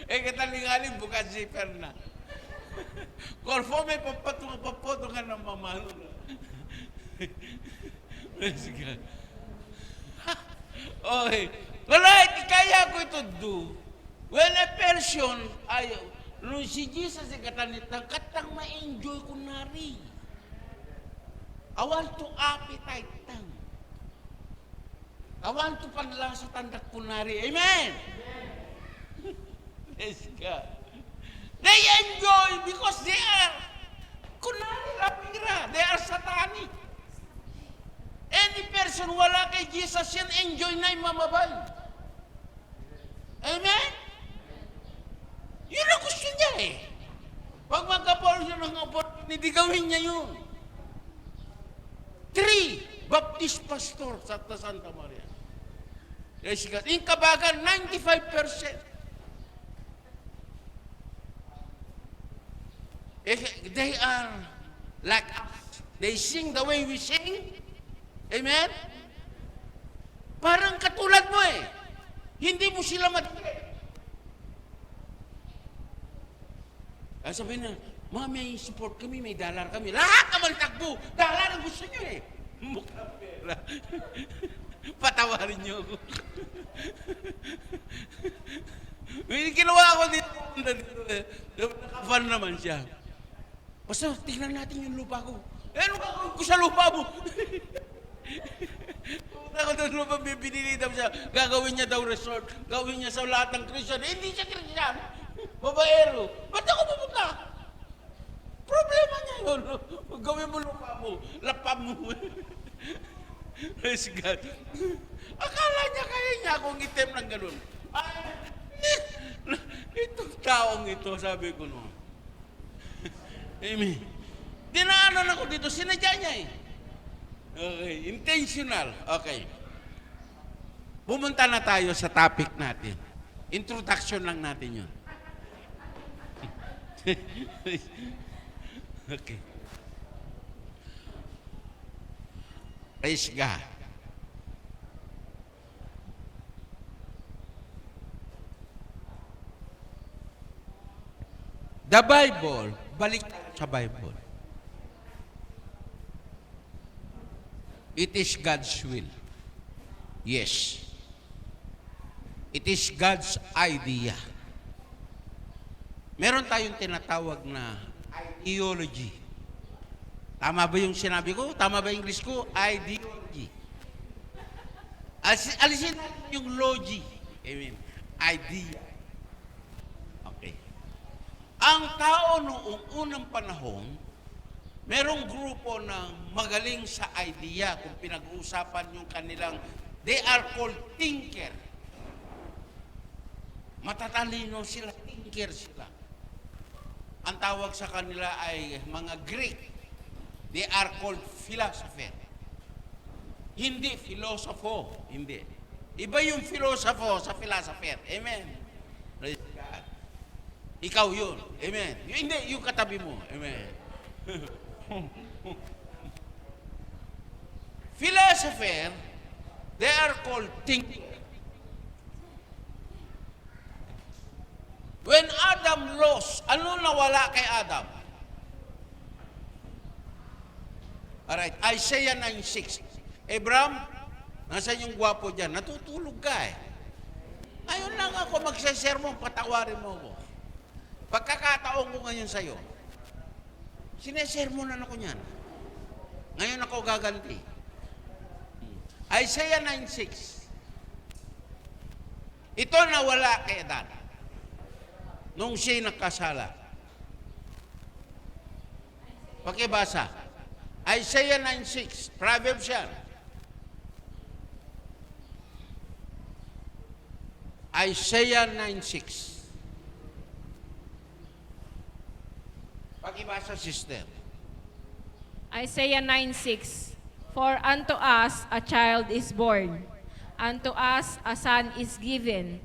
A: katalingaling buka zipper na. Korfo may papatungan ng mamano na. Praise God. Okay. Alright, kaya ko ito do. When a person, nung si Jesus ay katanitang, katang ma-enjoy ko na rin. I want to appetite tang. I want to panlasa tandak ko na rin. Amen? Praise God. They enjoy because they are kunari lapira. They are satanic. Any person wala kay Jesus yan, enjoy na yung mamabay. Amen? Yun ang gusto niya eh. Pag magkapalo siya ng opportunity, gawin niya yun. 3 Baptist pastor sa Santa Maria. Yung kabagan, 95%. They are like us. They sing the way we sing. Amen? Parang katulad mo eh. Hindi mo sila sabihin na, Ma, may support kami, may dollar kami. Lahat naman takbo. Dollar ang gusto nyo eh. Mukha pera. Patawarin nyo ako. May ginawa ko dito. Naka-fan naman siya. Basta, tingnan natin yung lupa ko. Ano gagawin ko sa lupa mo? Ako doon lupa, binili daw siya. Gagawin niya daw resort. Gawin niya sa lahat ng Christian. Hindi siya Christian. Babaero. Ba't ako pupunta? Problema niya yun. Gawin mo lupa mo. Lapam mo. Praise God. Akala niya kaya niya akong item ng ganun. Itong taong ito, sabi ko no. Amen. Dinaanan ako dito, sinadya niya eh. Okay, intentional. Okay. Pumunta na tayo sa topic natin. Introduction lang natin yun. Okay. Praise God. The Bible, balik sa Bible. It is God's will. Yes. It is God's idea. Meron tayong tinatawag na ideology. Tama ba yung sinabi ko? Tama ba yung English ko? Ideology. Alisin natin yung logy. Amen. Idea. Okay. Ang tao noong unang panahon, merong grupo na magaling sa idea kung pinag-uusapan yung kanilang, they are called thinker. Matatalino sila, thinker sila. Ang tawag sa kanila ay mga Greek. They are called philosopher. Hindi filosofo, hindi. Iba yung filosofo sa philosopher. Amen. Praise God. Ikaw yun. Amen. Hindi, yung katabi mo. Amen. Philosopher, they are called thinker. When Adam lost, ano nawala kay Adam? Alright, Isaiah 9:6. Abraham, nasaan yung gwapo dyan? Natutulog ka eh. Ayun lang ako magsasermon, patawarin mo ko. Pagkakataon ko ngayon sa'yo, sinesermonan ako niyan. Ngayon ako gaganti. Isaiah 9:6. Ito nawala kay Adan nung siya'y nakasala. Pakibasa. Isaiah 9:6. Proverbs yan. Isaiah 9:6. Pakibasa, sister.
B: Isaiah 9:6. For unto us a child is born, unto us a son is given,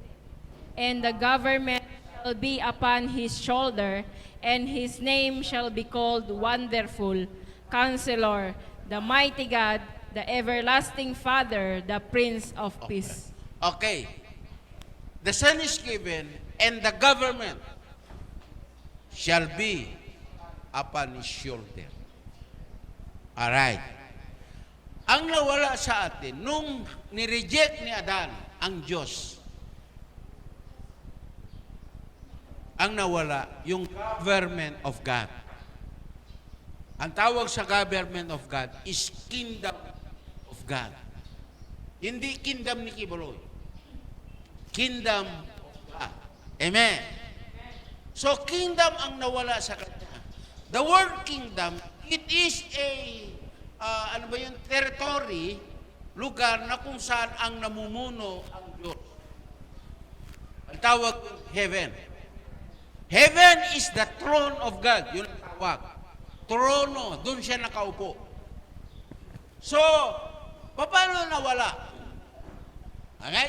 B: and the government shall be upon his shoulder, and his name shall be called Wonderful, Counselor, the Mighty God, the Everlasting Father, the Prince of Peace.
A: Okay. The Son is given, and the government shall be upon his shoulder. Alright. Ang nawala sa atin, nung nireject ni Adan ang Diyos, ang nawala, yung government of God. Ang tawag sa government of God is kingdom of God. Hindi kingdom ni Kibuloy. Kingdom of God. Amen. So, kingdom ang nawala sa kanya. The word kingdom, it is a, territory, lugar na kung saan ang namumuno ang Diyos. Ang tawag heaven. Heaven is the throne of God. Yun ang tawag. Trono, doon siya nakaupo. So, paano nawala? Okay?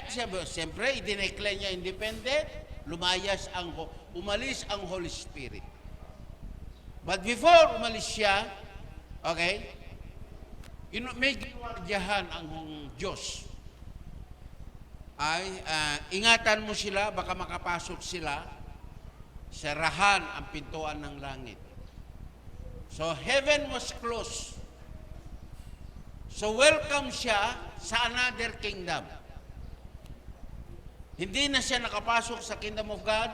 A: Siyempre, i-declare niya independent, umalis ang Holy Spirit. But before umalis siya, okay, may ginwardiyahan ang Diyos. Ingatan mo sila, baka makapasok sila, sarahan ang pintuan ng langit. So, heaven was closed. So, welcome siya sa another kingdom. Hindi na siya nakapasok sa kingdom of God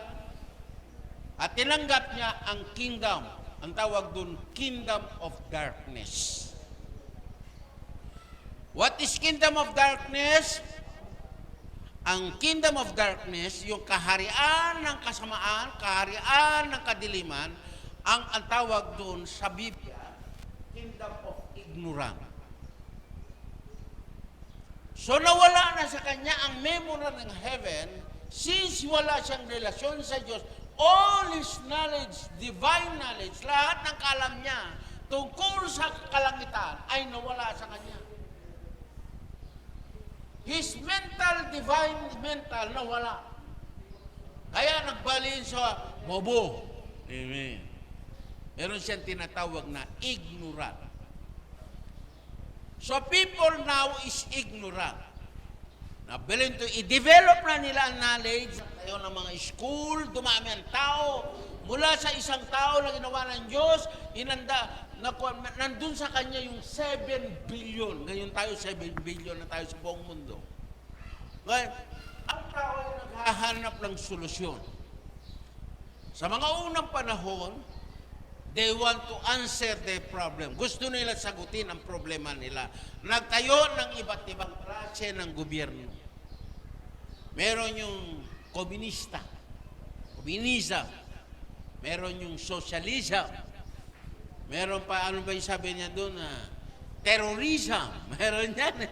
A: at tinanggap niya ang kingdom. Ang tawag dun, kingdom of darkness. What is kingdom of darkness? Ang kingdom of darkness, yung kaharian ng kasamaan, kaharian ng kadiliman, ang tawag dun sa Biblia, kingdom of ignorance. So nawala na sa kanya ang memory ng heaven, since wala siyang relasyon sa Diyos, all his knowledge, divine knowledge, lahat ng kaalam niya tungkol sa kalangitan ay nawala sa kanya. His divine mental, nawala. Kaya nagbalin sa bobo. Amen. Meron siyang tinatawag na ignorant. So people now is ignorant. Nabilin to i-develop na nila ang knowledge. Tayo ng mga school, dumami ang tao. Mula sa isang tao na ginawa ng Diyos, nandun sa kanya yung 7 billion. Ngayon tayo 7 billion na tayo sa buong mundo. Ngayon, ang tao ay naghahanap ng solusyon. Sa mga unang panahon, they want to answer their problem. Gusto nila sagutin ang problema nila. Nagtayo ng iba't ibang klase ng gobyerno. Meron yung komunism. Meron yung socialism. Meron pa, ano ba yung sabi niya doon? Terrorism. Meron yan.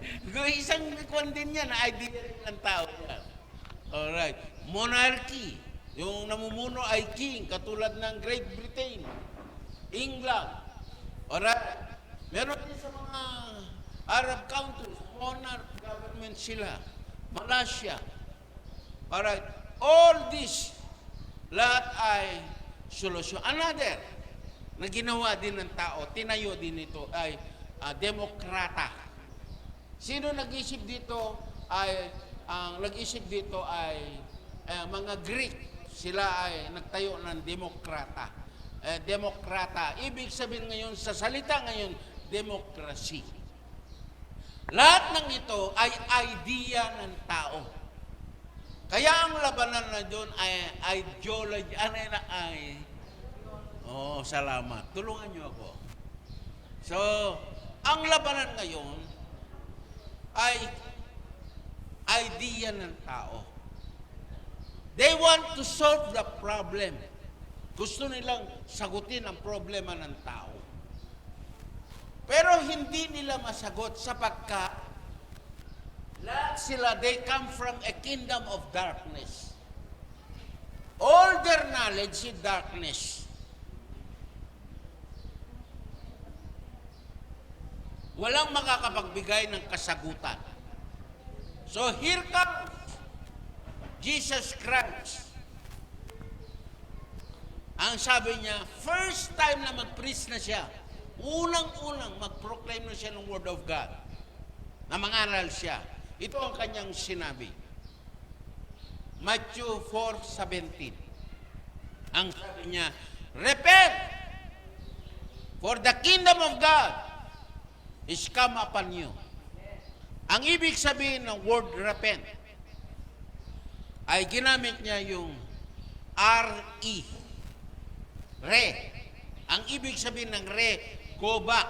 A: Isang kwan din yan, idea ng tao yan. Alright. Monarchy. Yung namumuno ay king, katulad ng Great Britain. England. Alright. Meron din sa mga Arab countries, monarch government sila. Malaysia. Alright. All this, lahat ay solusyon. Another, na ginawa din ng tao, tinayo din ito ay demokrata. Sino nag-isip dito ay, nag-isip dito ay mga Greek. Sila ay nagtayo ng demokrata. Demokrata. Ibig sabihin ngayon, sa salita ngayon, democracy. Lahat ng ito ay idea ng tao. Kaya ang labanan na doon ay ideology. Salamat. Tulungan niyo ako. So, ang labanan ngayon ay idea ng tao. They want to solve the problem. Gusto nilang sagutin ang problema ng tao. Pero hindi nila masagot sapagkat lahat sila, they come from a kingdom of darkness. All their knowledge is darkness. Walang makakapagbigay ng kasagutan. So here comes Jesus Christ. Ang sabi niya, first time na mag-preach na siya, unang-unang mag-proclaim na siya ng Word of God, na mangaral siya. Ito ang kanyang sinabi. Matthew 4:17. Ang sabi niya, repent, for the kingdom of God is come upon you. Ang ibig sabihin ng word repent ay ginamit niya yung R-E. Re. Ang ibig sabihin ng re, go back.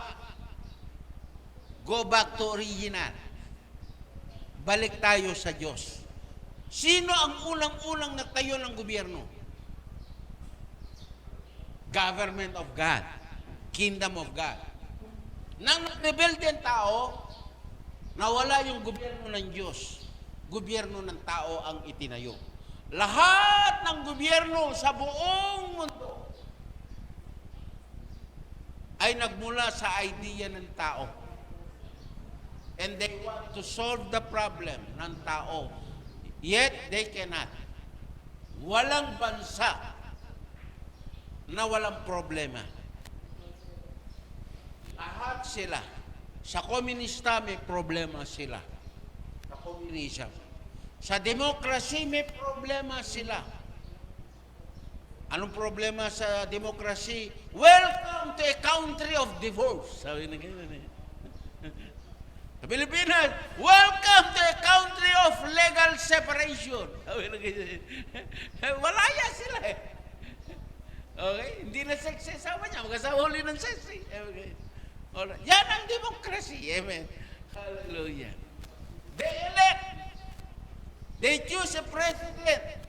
A: Go back to original. Balik tayo sa Diyos. Sino ang unang-unang nagtayo ng gobyerno? Government of God. Kingdom of God. Nang nag-rebelde ang tao, nawala yung gobyerno ng Diyos. Gobyerno ng tao ang itinayo. Lahat ng gobyerno sa buong mundo ay nagmula sa idea ng tao. And they want to solve the problem ng tao. Yet, they cannot. Walang bansa na walang problema. Lahat sila. Sa komunista, may problema sila. Sa komunism. Sa democracy, may problema sila. Anong problema sa democracy? Welcome to a country of divorce. Sabi na ganyan eh. Sa Pilipinas, welcome to a country of legal separation. Sabi na ganyan. Walaya sila eh. Okay? Hindi na sex sama niya. Magkasama uli ng sex eh. Okay. Alright. Yan ang democracy. Amen. Hallelujah. They elect. They choose a president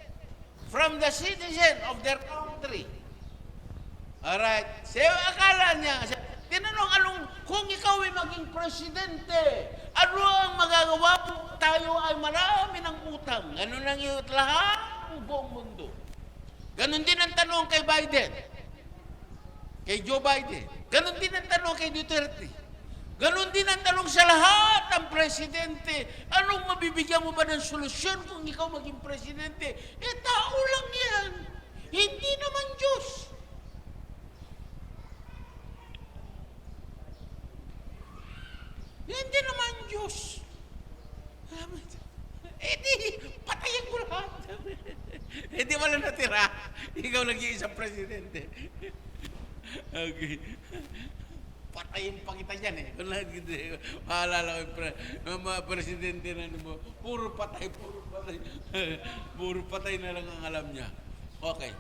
A: from the citizen of their country. Alright. So, akala niya, tinanong, kung ikaw ay maging presidente, ano ang magagawa mo? Tayo ay marami ng utang. Ganun ang lahat ng buong mundo. Ganun din ang tanong kay Biden. Kay Joe Biden. Ganun din ang tanong kay Duterte. Ganun din ang tanong sa lahat ng presidente. Anong mabibigyan mo ba ng solusyon kung ikaw maging presidente? Tao lang yan. Hindi naman Diyos. Hindi naman Diyos. Di, patayin mo lahat. Hindi wala natira. Ikaw nag-iisang presidente. Okay. Patayin pa kita dyan eh. Maalala ko yung mga presidente na mo, puro patay. Puro patay na lang ang alam niya. Okay.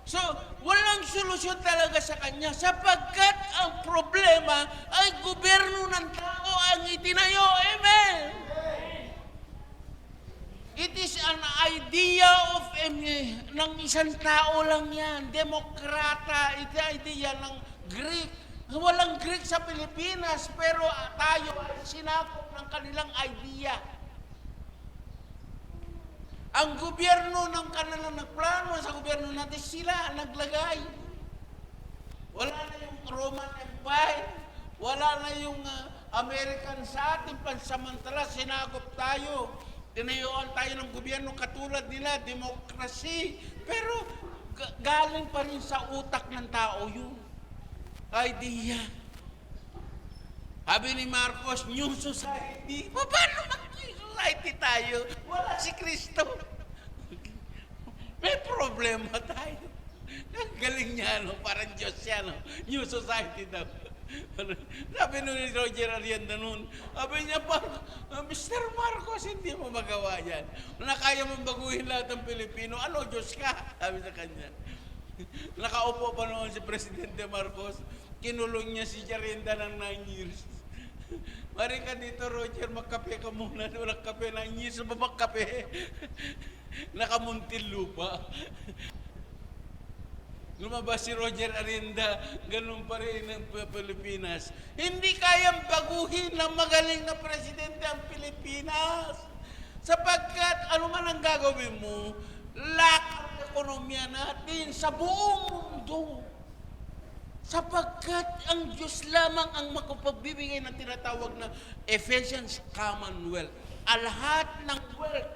A: So, walang solusyon talaga sa kanya sapagkat ang problema ay gobyerno ng tao ang itinayo. Amen! It is an idea of ng isang tao lang yan. Demokrata, ito idea ng Greek. Walang Greek sa Pilipinas, pero tayo ay sinakop ng kanilang idea. Ang gobyerno ng kanilang nagplano sa gobyerno natin, sila naglagay. Wala na yung Roman Empire, wala na yung American sa ating pansamantala, sinakop tayo. Tinayuan tayo ng gobyerno katulad nila, demokrasi. Pero galing pa rin sa utak ng tao yun. Idea. Sabi ni Marcos, New Society. Paano mag-New Society tayo? Wala si Kristo. May problema tayo. Ang galing niya, no? Parang Diyos siya, no? New Society daw. Sabi ni Roger Arianda noon, sabi niya pa, Mr. Marcos, hindi mo magawa yan. Na kaya mong baguhin lahat ng Pilipino, ano, Diyos ka? Sabi sa kanya. Nakaupo pa noon si Presidente Marcos, kinulong niya si Arianda ng 9 years. Mari ka dito, Roger, magkape ka muna. Walang kape, 9 years na ba magkape? Nakamuntil lupa. Lumabas si Roger Arianda, ganun pa rin ang Pilipinas. Hindi kayang baguhin ng magaling na presidente ang Pilipinas. Sapagkat ano man ang gagawin mo, lack ang ekonomiya natin sa buong mundo. Sapagkat ang Diyos lamang ang makapagbibigay ng tinatawag na Ephesians Commonwealth. Lahat ng wealth,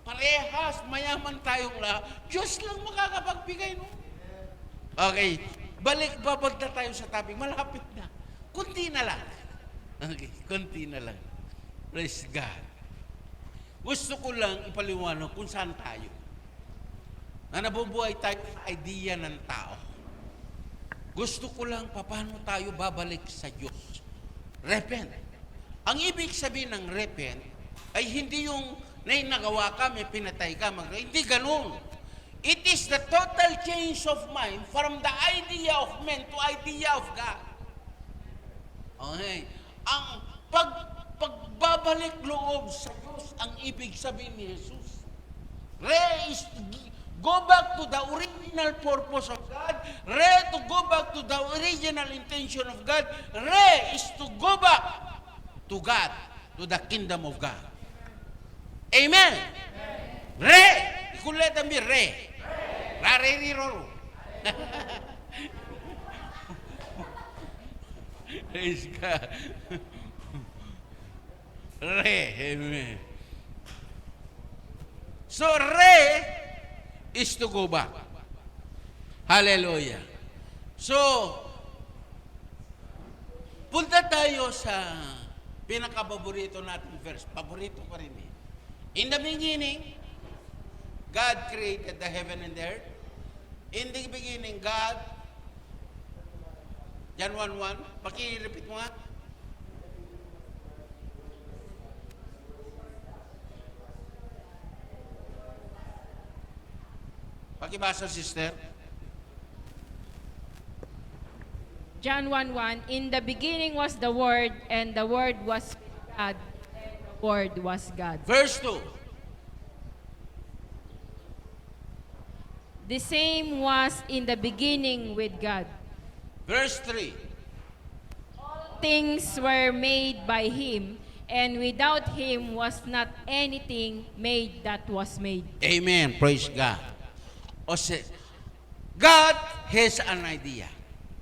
A: parehas, mayaman tayong lahat, Diyos lang makakapagbigay no? Okay, babagta tayo sa topic, malapit na. Kunti na lang. Okay, kunti na lang. Praise God. Gusto ko lang ipaliwanag kung saan tayo. Na nabubuhay tayo sa idea ng tao. Gusto ko lang paano tayo babalik sa Diyos. Repent. Ang ibig sabihin ng repent ay hindi yung nagawa ka, may pinatay ka, hindi ganun. It is the total change of mind from the idea of man to idea of God. Okay. Ang pagbabalik loob sa Diyos, ang ibig sabihin ni Jesus. Is to go back to the original purpose of God. To go back to the original intention of God. Is to go back to God, to the kingdom of God. Amen. Ikuleta mi Raririro. Praise God. Amen. So, is to go back. Hallelujah. So, punta tayo sa pinakapaborito nating verse. Paborito ko rin eh. In the beginning, God created the heaven and the earth. In the beginning, God, John 1:1, paki-repeat mo nga. Pakibasa, sister.
B: John 1:1, in the beginning was the Word, and the Word was God, and the Word was God.
A: Verse 2.
B: The same was in the beginning with God.
A: Verse 3.
B: Things were made by Him, and without Him was not anything made that was made.
A: Amen. Praise God. God has an idea.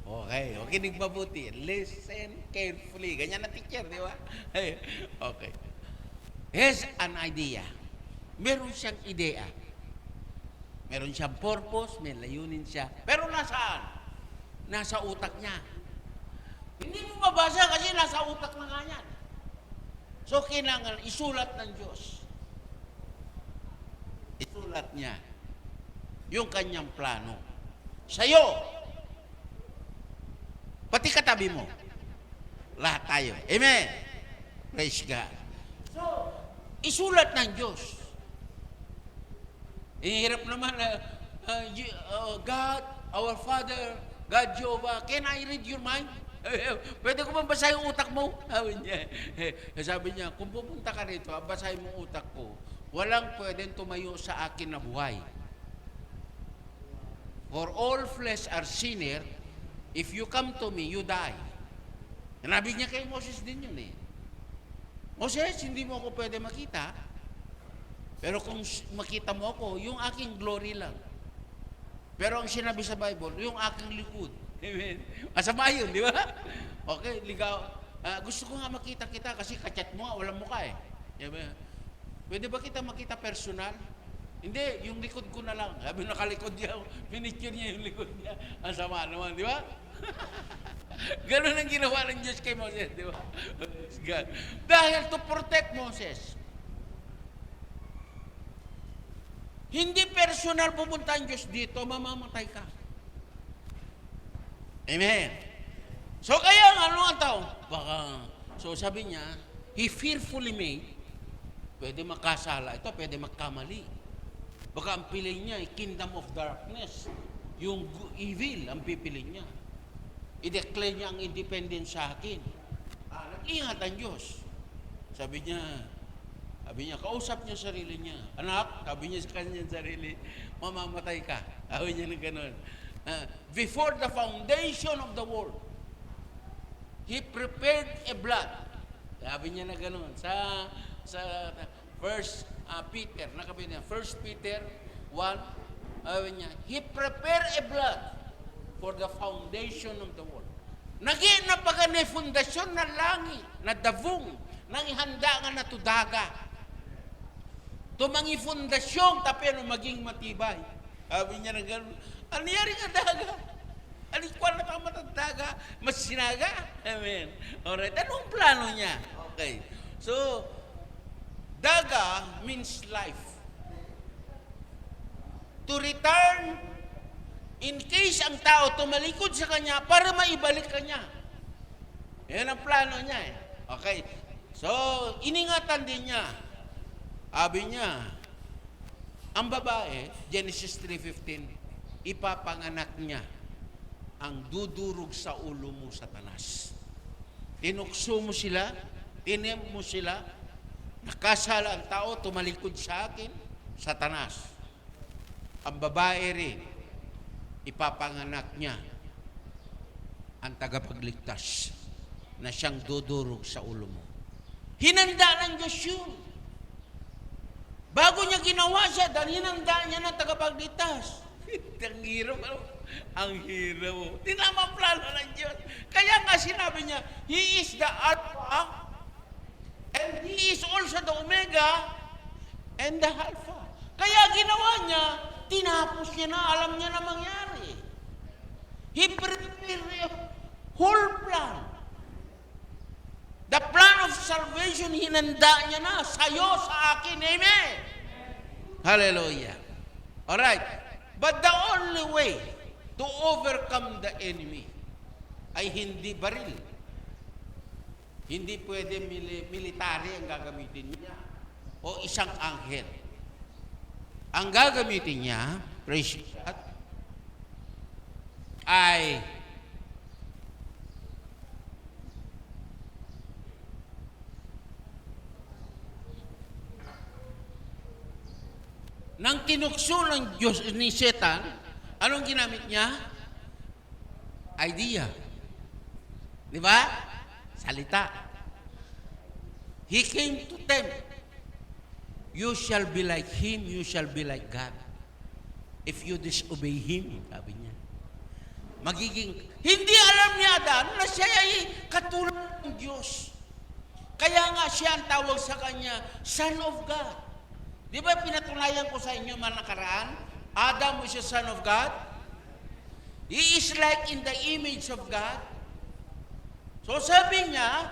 A: Okay, kinig mabuti. Listen carefully. Ganyan na teacher, di ba? Okay. Has an idea. Meron siyang idea. Meron siyang purpose, may layunin siya. Pero nasaan? Nasa utak niya. Hindi mo mabasa kasi nasa utak na nga yan. So, kailangan isulat ng Diyos. Isulat niya yung kanyang plano. Sa'yo. Pati katabi mo. Lahat tayo. Amen. Praise God. So, isulat ng Diyos. Hirap naman God, our Father, God Jehovah, can I read your mind? Pwede ko bang basahin yung utak mo? Sabi niya, kung pupunta ka rito, basahin mo utak ko, walang pwedeng tumayo sa akin na buhay. For all flesh are sinner, if you come to me, you die. Nabi niya kay Moses din yun eh. Moses, hindi mo ako pwede makita. Pero kung makita mo ako, yung aking glory lang. Pero ang sinabi sa Bible, yung aking likod. Amen. Masama yun, di ba? Okay, ligaw. Gusto ko nga makita kita kasi kachat mo nga, walang mukha eh. Diba? Pwede ba kita makita personal? Hindi, yung likod ko na lang. Sabi nakalikod niya, pinicture niya yung likod niya. Ang sama naman, di ba? Ganun ang ginawa ng Diyos kay Moses, di ba? Dahil to protect Moses. Hindi personal pupunta ang Diyos dito, mamamatay ka. Amen. So kaya nga, ano ang tao? So sabi niya, He fearfully made, pwede makasala ito, pwede magkamali. Baka ang piliin niya, kingdom of darkness. Yung evil, ang pipiliin niya. I-declare niya ang independence sa akin. Nag-ingat ang Diyos. Sabi niya, kausap niya sarili niya. Anak, sabi niya sa kanyang sarili, mamamatay ka. Sabi niya na gano'n. Before the foundation of the world, He prepared a blood. Sabi niya na gano'n. Sa First Peter, nakabili niya, 1 Peter 1, sabi niya, He prepared a blood for the foundation of the world. Nagi na pagani fundasyon na langit, na davong, nang ihanda nga na tudaga. Tumangi fundasyon, tapi ano maging matibay. Sabi niya na gano'n, ano yari nga daga? Alikwan na tama daga? Mas sinaga? Amen. Alright, anong plano niya? Okay. So, daga means life. To return in case ang tao tumalikod sa kanya para maibalik kanya. Yan ang plano niya eh. Okay. So, iningatan din niya. Sabi niya, ang babae, Genesis 3:15, ipapanganak niya ang dudurog sa ulo mo, Satanas. Tinukso mo sila, tinem mo sila, nakasala ang tao, tumalikod sa akin, Satanas. Ang babae rin, ipapanganak niya ang tagapagligtas na siyang dudurog sa ulo mo. Hinanda ng Diyos yun. Bago niya ginawa siya, dahil hinanda niya ng tagapagligtas. Ang hirap. Ang hirap. Tinamang plano ng Diyos. Kaya nga sinabi niya, He is the Alpha and He is also the Omega and the Alpha. Kaya ginawa niya, tinapos niya na, alam niya na mangyari. He prepared a whole plan. The plan of salvation, hinanda niya na, sa'yo, sa akin, amen. Hallelujah. Alright. But the only way to overcome the enemy ay hindi baril. Hindi pwede military ang gagamitin niya o isang anghel. Ang gagamitin niya, praise God, ay nang tinukso ng Diyos ni Satan, anong ginamit niya? Idea. Di ba? Salita. He came to tempt. You shall be like Him, you shall be like God. If you disobey Him, sabi niya. Magiging, hindi alam ni Adan na siya ay katulad ng Diyos. Kaya nga siya ang tawag sa kanya, Son of God. Di ba pinatunayan ko sa inyo man nakaraan? Adam is a son of God. He is like in the image of God. So sabi niya,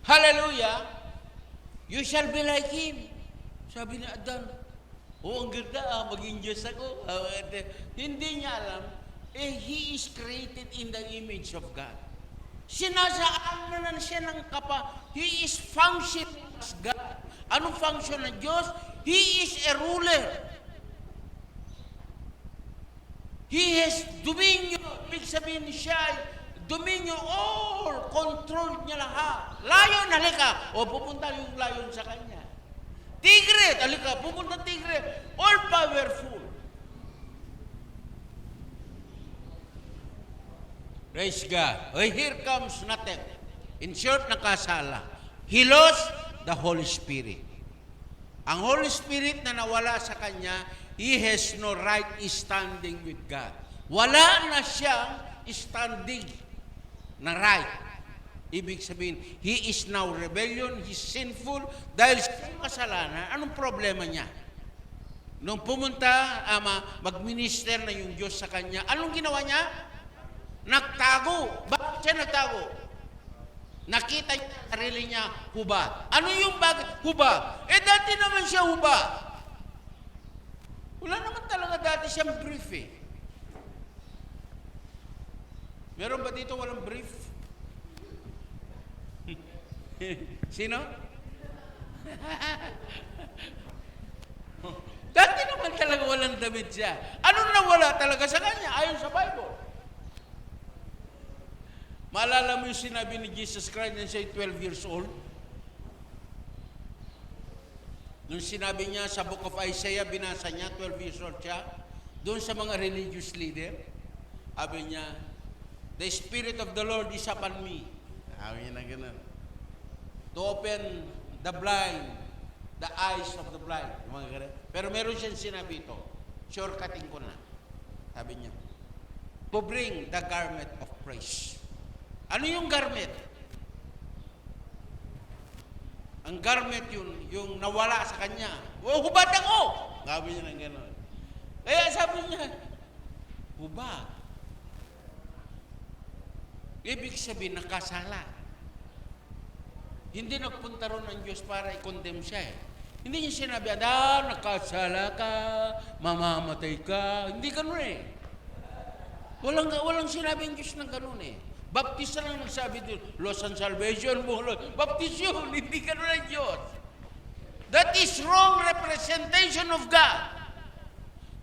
A: hallelujah, you shall be like Him. Sabi ni Adan, ang ganda, maging Diyos ako. Hindi niya alam, he is created in the image of God. Sinasaan na siya ng he is functioning as God. Anong function ng Diyos? He is a ruler. He has dominion. Ibig sabihin siya, dominion, all, control niya lahat. Lion, halika. O, pupunta yung lion sa kanya. Tigre, halika, pupunta tigre. All powerful. Praise God. Oh, here comes nothing. In short, nakasala. He lost the Holy Spirit. Ang Holy Spirit na nawala sa kanya, he has no right standing with God. Wala na siyang standing na right. Ibig sabihin, he is now rebellion, he's sinful, dahil sa kasalanan, anong problema niya? Nung pumunta, mag-minister na yung Diyos sa kanya, anong ginawa niya? Nagtago. Bakit siya nagtago? Nakita niya sarili niya hubad. Ano yung hubad? Dati naman siya hubad. Wala naman talaga dati siyang brief eh. Meron ba dito walang brief? Sino? Dati naman talaga walang damit siya. Ano nawala talaga sa kanya? Ayon sa Bible. Maalala mo yung sinabi ni Jesus Christ na siya 12 years old? Nung sinabi niya sa book of Isaiah, binasa niya, 12 years old siya, doon sa mga religious leader, sabi niya, the Spirit of the Lord is upon me. Sabi niya na ganun. To open the blind, the eyes of the blind. Mga ganun. Pero meron siyang sinabi ito, shortcutting ko na. Sabi niya, to bring the garment of praise. Ano yung garment? Ang garment yun, yung nawala sa kanya. Oh, hubad ako! Sabi niya ng gano'n. Kaya sabi niya, hubad. Ibig sabihin, nakasala. Hindi nagpunta ron ng Diyos para i-condemn siya eh. Hindi niya sinabi, nakasala ka, mamamatay ka. Hindi ganun eh. Walang sinabi ang Diyos ng ganun eh. Baptista lang nagsabi doon, loss and salvation mo. Baptist yun, hindi ganun ang Diyos. That is wrong representation of God.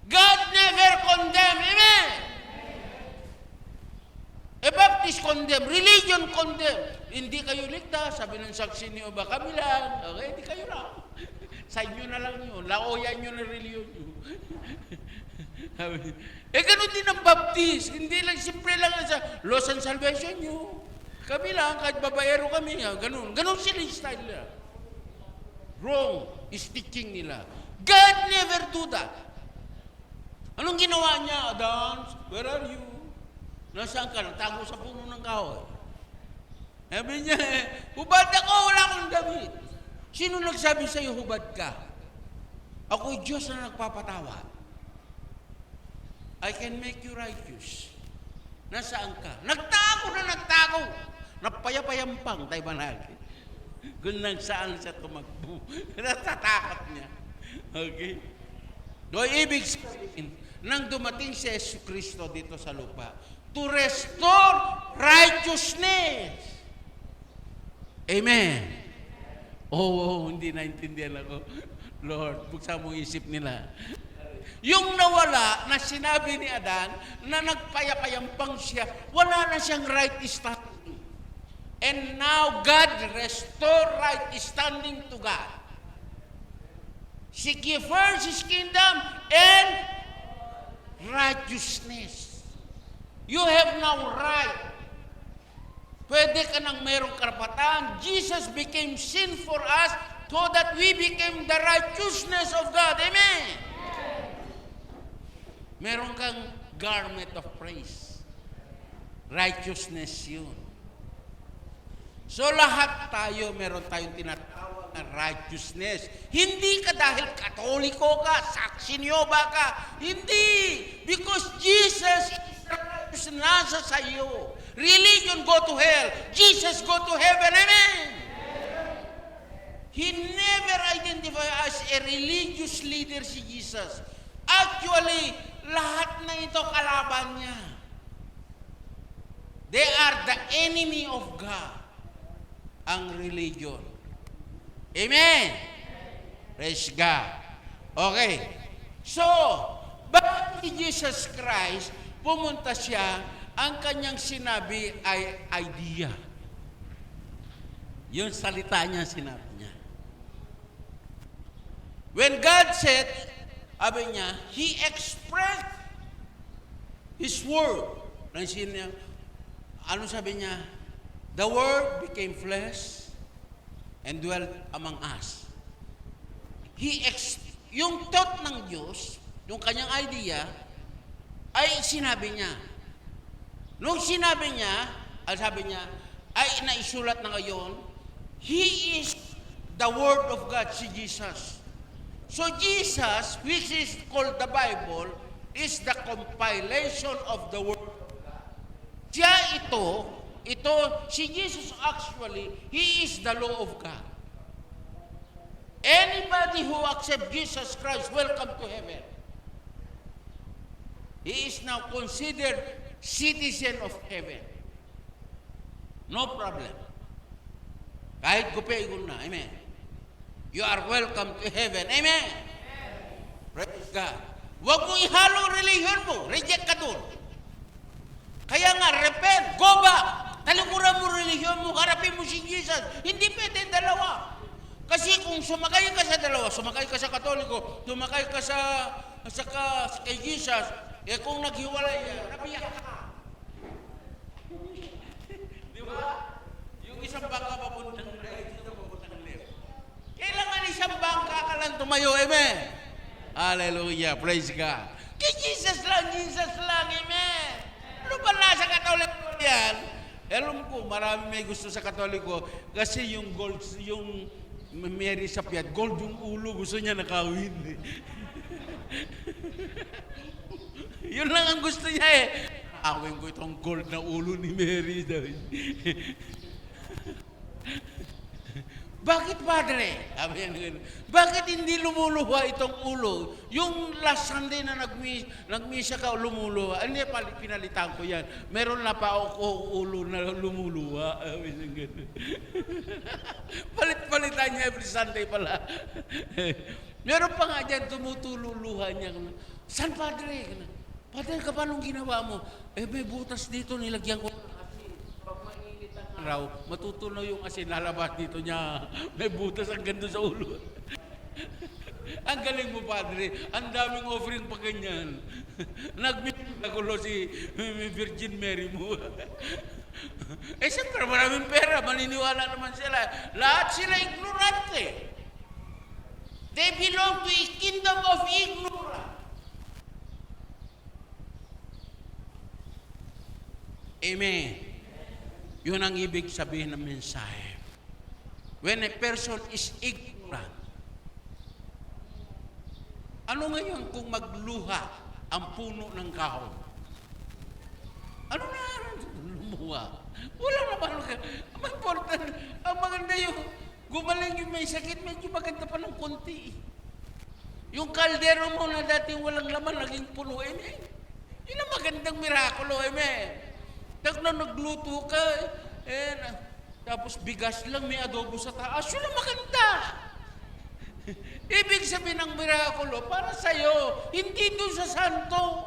A: God never condemn. Amen? A Baptist condemn, religion condemn. Hindi kayo ligtas, sabi ng saksi niyo ba, kami lang. Okay, hindi kayo lang. Sa inyo na lang yun. Laoyan nyo na reliyon nyo. Ganun din ang Baptist. Hindi lang, simple lang sa loss and salvation nyo. Kami lang, kahit babayero kami. Ganun. Ganun sila yung style nila. Wrong is teaching nila. God never do that. Anong ginawa niya, Adan? Where are you? Nasaan ka? Nagtago sa puno ng kahoy. Sabi niya, hubad ako, wala akong damit. Sino nagsabi sa'yo, hubad ka? Ako'y Diyos na nagpapatawad. I can make you righteous. Nasaan ka? Nagtago. Napayapayambang tayo banagi. Kung nang saan siya tumakbo. Natatakot niya. Okay? So, ibig sabihin, nang dumating si Yesu Cristo dito sa lupa, to restore righteousness. Amen. Hindi naintindihan ako. Lord, buksan mo isip nila. Yung nawala na sinabi ni Adan na nagpayapayampang siya, wala na siyang right standing. And now God restore right standing to God. Seek ye first His kingdom and righteousness. You have now right. Pwede ka nang mayroong karapatan. Jesus became sin for us so that we became the righteousness of God. Amen? Meron kang garment of praise. Righteousness yun. So lahat tayo, meron tayong tinatawag na righteousness. Hindi ka dahil Katoliko ka, saksi niyo ba ka? Hindi! Because Jesus is the righteousness nasa sa iyo. Religion go to hell. Jesus go to heaven. Amen? He never identified as a religious leader si Jesus. Actually, lahat na ito kalaban niya. They are the enemy of God. Ang religion. Amen? Praise God. Okay. So, bakit si Jesus Christ pumunta siya, ang kanyang sinabi ay idea. Yung salita niya, sinabi niya. When God said, sabi niya, He expressed His word. Ano sabi niya? The Word became flesh and dwelt among us. Yung thought ng Diyos, yung kanyang idea, ay sinabi niya. Nung sinabi niya, sabi niya, ay naisulat na ngayon, He is the Word of God, si Jesus. So Jesus, which is called the Bible, is the compilation of the Word of God. Siya si Jesus actually, He is the law of God. Anybody who accepts Jesus Christ, welcome to heaven. He is now considered citizen of heaven. No problem. Kahit gupe-igon na. Amen. You are welcome to heaven. Amen. Praise God. Huwag mo ihalo ang religion mo. Reject ka doon. Kaya nga, repent. Go back. Talikuran mo religion mo. Harapin mo si Jesus. Hindi pwede dalawa. Kasi kung sumakay ka sa dalawa, sumakay ka sa Katoliko, sumakay ka kay Jesus, kung naghiwalay yan, nabiyak ka. Di ba? Yung isang bangka papuntang right, isang papuntang left. Kailangan isang bangka ka lang tumayo. Amen? Hallelujah. Praise God. Kay Jesus lang. Amen? marami may gusto sa Katoliko kasi yung gold, yung Mary sa Piat, gold yung ulo, gusto niya nakawin. Yun lang ang gusto niya eh. Awin ko itong gold na ulo ni Mary. Bakit, Padre? Sabi niya ganun. Bakit hindi lumuluha itong ulo? Yung last Sunday na nagmisa ka, lumuluha. Hindi, pinalitan ko yan. Meron na pa ako ulo na lumuluha. Sabi niya ganun. Palit-palitan niya every Sunday pala. Meron pa nga dyan, tumutululuha niya. San, Padre? Padre, paano ginawa mo? May butas dito, nilagyan ko. Raw, matutunaw yung asin, lalabas dito niya. May butas ang ganda sa ulo. Ang galing mo, Padre. Ang daming offering pa ganyan. Nagmitagulo si Virgin Mary mo. Siyempre, maraming pera. Maniniwala naman sila. Lahat sila ignorante. They belong to a kingdom of ignorance. Amen. Yun ang ibig sabihin ng mensahe. When a person is ignorant, ano ngayon kung magluha ang puno ng kahoy? Ano na lumuha? Wala naman. Ang important, ang maganda yung gumaling yung may sakit, medyo maganda pa ng konti. Yung kaldero mo na dating walang laman, naging puno. Amen. Yun ang magandang mirakulo. Amen. Nagluto ka, tapos bigas lang, may adobo sa taas, yun ang maganda. Ibig sabihin ng mirakulo, para sa'yo, hindi doon sa santo.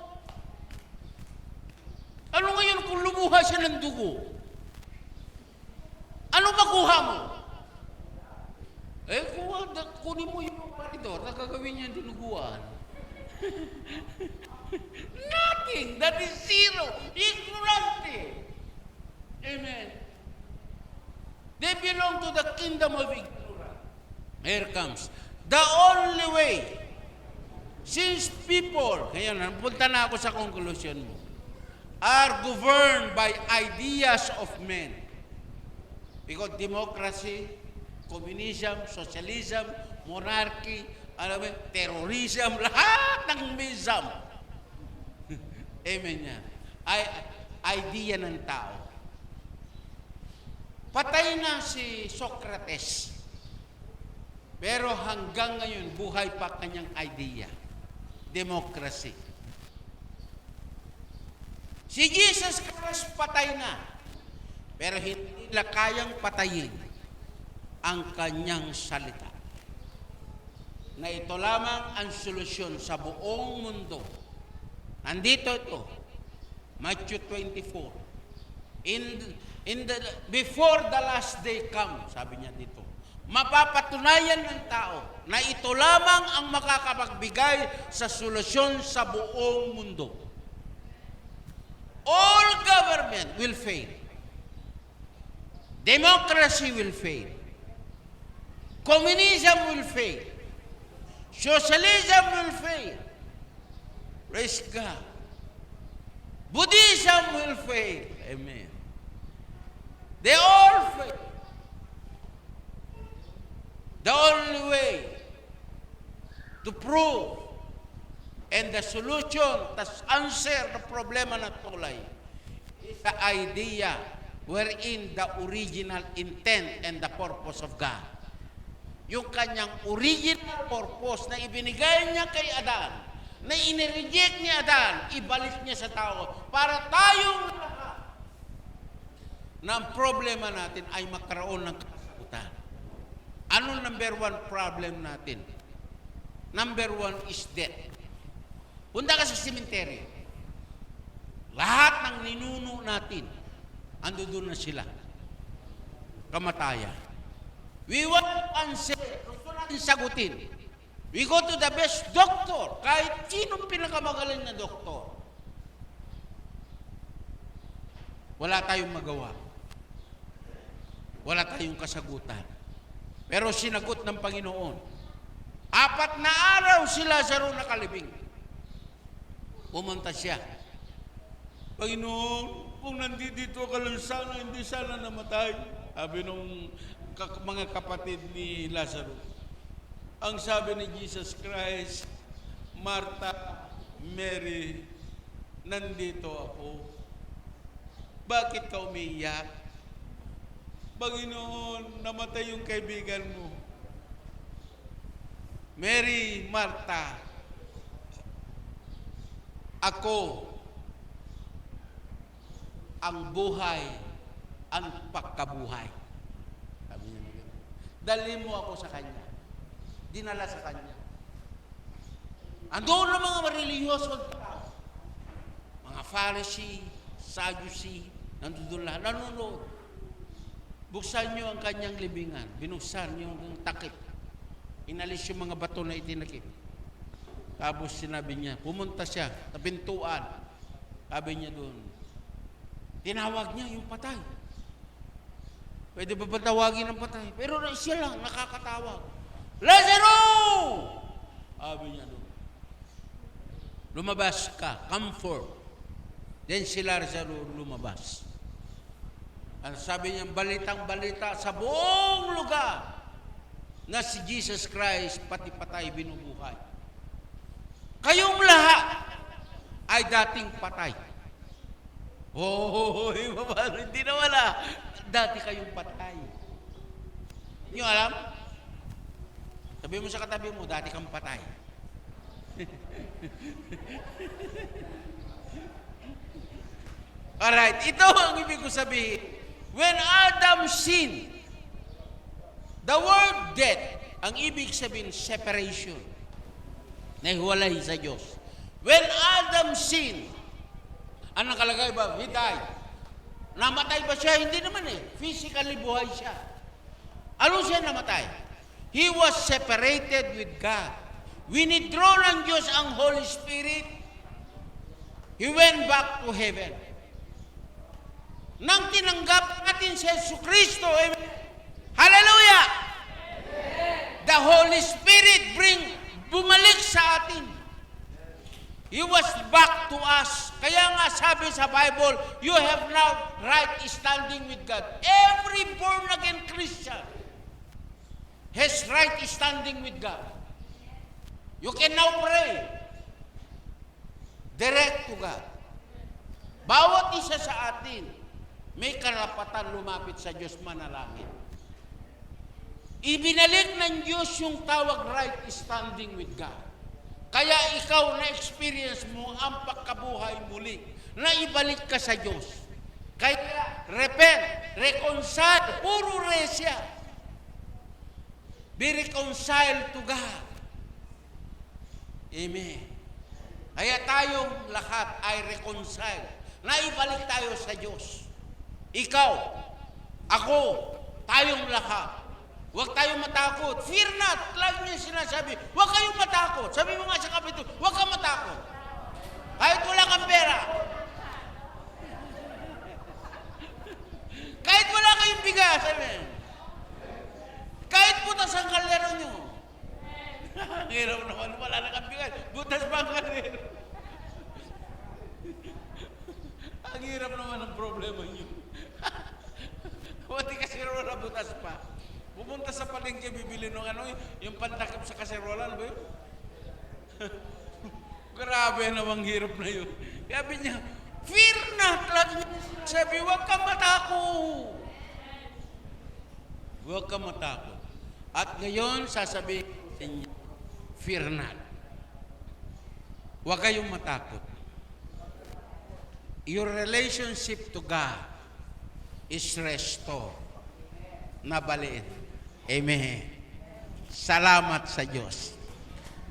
A: Ano ngayon kung lumuha siya ng dugo? Ano makuha mo? Kunin mo yung paridor, nakagawin niya dinuguan. Nothing. That is zero. Ignorante. Amen. They belong to the kingdom of ignorance. Here comes. The only way, since people, ngayon, punta na ako sa conclusion mo, are governed by ideas of men. Because democracy, communism, socialism, monarchy, terrorism, lahat ng mism. Amen yan. Idea ng tao. Patay na si Socrates. Pero hanggang ngayon, buhay pa kanyang idea. Democracy. Si Jesus Christ patay na. Pero hindi nila kayang patayin ang kanyang salita. Na ito lamang ang solusyon sa buong mundo. Nandito ito, Matthew 24. Before the last day come, sabi niya dito, mapapatunayan ng tao na ito lamang ang makakapagbigay sa solusyon sa buong mundo. All government will fail. Democracy will fail. Communism will fail. Socialism will fail. Praise God. Buddhism will fail. Amen. They all fail. The only way to prove and the solution, the answer the problema ng tulay is the idea wherein the original intent and the purpose of God. Yung kanyang original purpose na ibinigay niya kay Adan, na inireject ni Adan, ibalik niya sa tao para tayong lahat na ang problema natin ay magkaroon ng kasagutan. Ano number one problem natin? Number one is death. Punta ka sa cemetery. Lahat ng ninuno natin, ando doon na sila. Kamatayan. We want answer. Gusto natin sagutin. We go to the best doctor. Kahit sinong pinakamagaling na doktor. Wala tayong magawa. Wala tayong kasagutan. Pero sinagot ng Panginoon. 4 na araw si Lazaro nakalibing. Pumunta siya. Panginoon, kung nandito ka lang sana, hindi sana namatay. Sabi nung mga kapatid ni Lazaro. Ang sabi ni Jesus Christ, Martha, Mary, nandito ako. Bakit ka umiiyak? Panginoon, namatay yung kaibigan mo. Mary, Martha, ako ang buhay, ang pagkabuhay. Sabi niya na gano'n. Dalhin mo ako sa Kanya. Dinala sa Kanya. Andoon ang mga relihiyosong tao. Mga Pharisee, Sadducee, nandun lahat, nanonood. Buksan niyo ang Kanyang libingan. Binuksan niyo ang takip. Inalis yung mga bato na itinakip. Tapos sinabi niya, pumunta siya sa pintuan. Sabi niya doon, tinawag niya yung patay. Pwede ba tawagin ng patay? Pero siya lang nakakatawag. Lazaro! Sabi niya doon, lumabas ka, come forth. Then si Lazaro lumabas. Ang sabi niya, balitang-balita sa buong lugar na si Jesus Christ pati patay binubuhay. Kayong lahat ay dating patay. Hindi na wala. Dati kayong patay. Hindi nyo alam? Sabi mo sa katabi mo, dati kang patay. Alright, ito ang ibig ko sabihin. When Adam sinned, the word death, ang ibig sabihin, separation. Nahiwalay sa Diyos. When Adam sinned, ang nakalagay ba? He died. Namatay ba siya? Hindi naman eh. Physically buhay siya. Ano siya namatay? He was separated with God. Winidraw ng Diyos ang Holy Spirit. He went back to heaven. Nang tinanggap natin si Jesucristo, amen. Hallelujah! Amen. The Holy Spirit bumalik sa atin. He was back to us. Kaya nga sabi sa Bible, you have now right standing with God. Every born-again Christian has right standing with God. You can now pray direct to God. Bawat isa sa atin, may karapatan lumapit sa Diyos manalangin. Ibinalik ng Diyos yung tawag right standing with God. Kaya ikaw na-experience mo ang pagkabuhay muli, na ibalik ka sa Diyos. Kaya repent, reconcile, puro resya. Be reconciled to God. Amen. Kaya tayong lahat ay reconcile. Naibalik tayo sa Diyos. Ikaw, ako, tayong lahat. Huwag tayong matakot. Fear not. Lagi niya sinasabi, huwag kayong matakot. Sabi mo nga sa kapitulo, huwag kang matakot. Kahit wala kang pera. Kahit wala kayong bigas. Amen. Kahit butas ang kaldero nyo. Ang hirap naman, wala na kang bigas. Butas pa ang kaldero. Ang hirap naman ang problema nyo. Buti kasirola butas pa. Pumunta sa palengke, bibili nung yung pantakip sa kaserola, ano ba yun? Grabe namang hirap na yun. Sabi niya, fear not. Sabi, huwag kang matakot. Huwag kang matakot. At ngayon, sasabihin niya, fear not. Huwag kayong matakot. Your relationship to God is restored. Nabaliin. Amen. Salamat sa Diyos.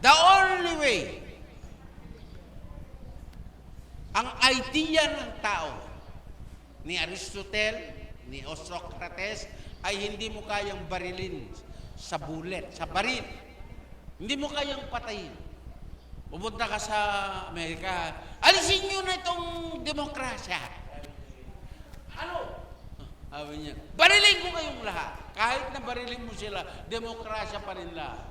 A: The only way, ang idea ng tao, ni Aristotle, ni Socrates, ay hindi mo kayang barilin sa bullet, sa baril. Hindi mo kayang patayin. Pupunta ka sa Amerika, alisin nyo na itong demokrasya. Ano? Sabi niya, barilin ko kayong lahat. Kahit na barilin mo sila, demokrasya pa rin lahat.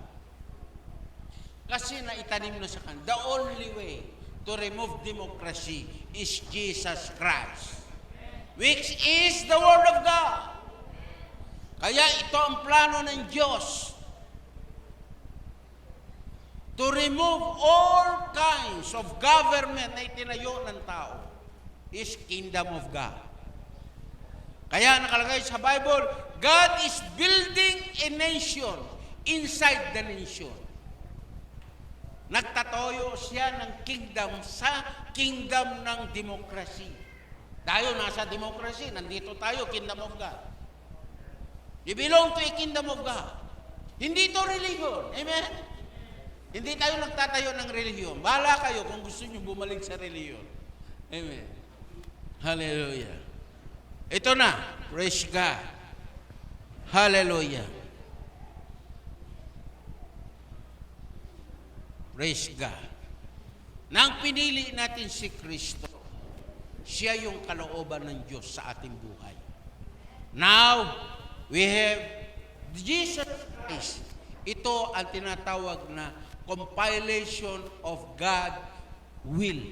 A: Kasi naitanim na sa kanila. The only way to remove democracy is Jesus Christ. which is the Word of God. Kaya ito ang plano ng Diyos to remove all kinds of government na itinayo ng tao is kingdom of God. Kaya nakalagay sa Bible, God is building a nation inside the nation. Nagtatoyo siya ng kingdom sa kingdom ng demokrasi. Tayo nasa demokrasi, nandito tayo, kingdom of God. You belong to a kingdom of God. Hindi ito religion. Amen? Hindi tayo nagtatayo ng religion. Bahala kayo kung gusto nyo bumalik sa religion. Amen. Hallelujah. Ito na. Praise God. Hallelujah. Praise God. Nang pinili natin si Kristo, siya yung kalooban ng Diyos sa ating buhay. Now, we have Jesus Christ. Ito ang tinatawag na compilation of God will.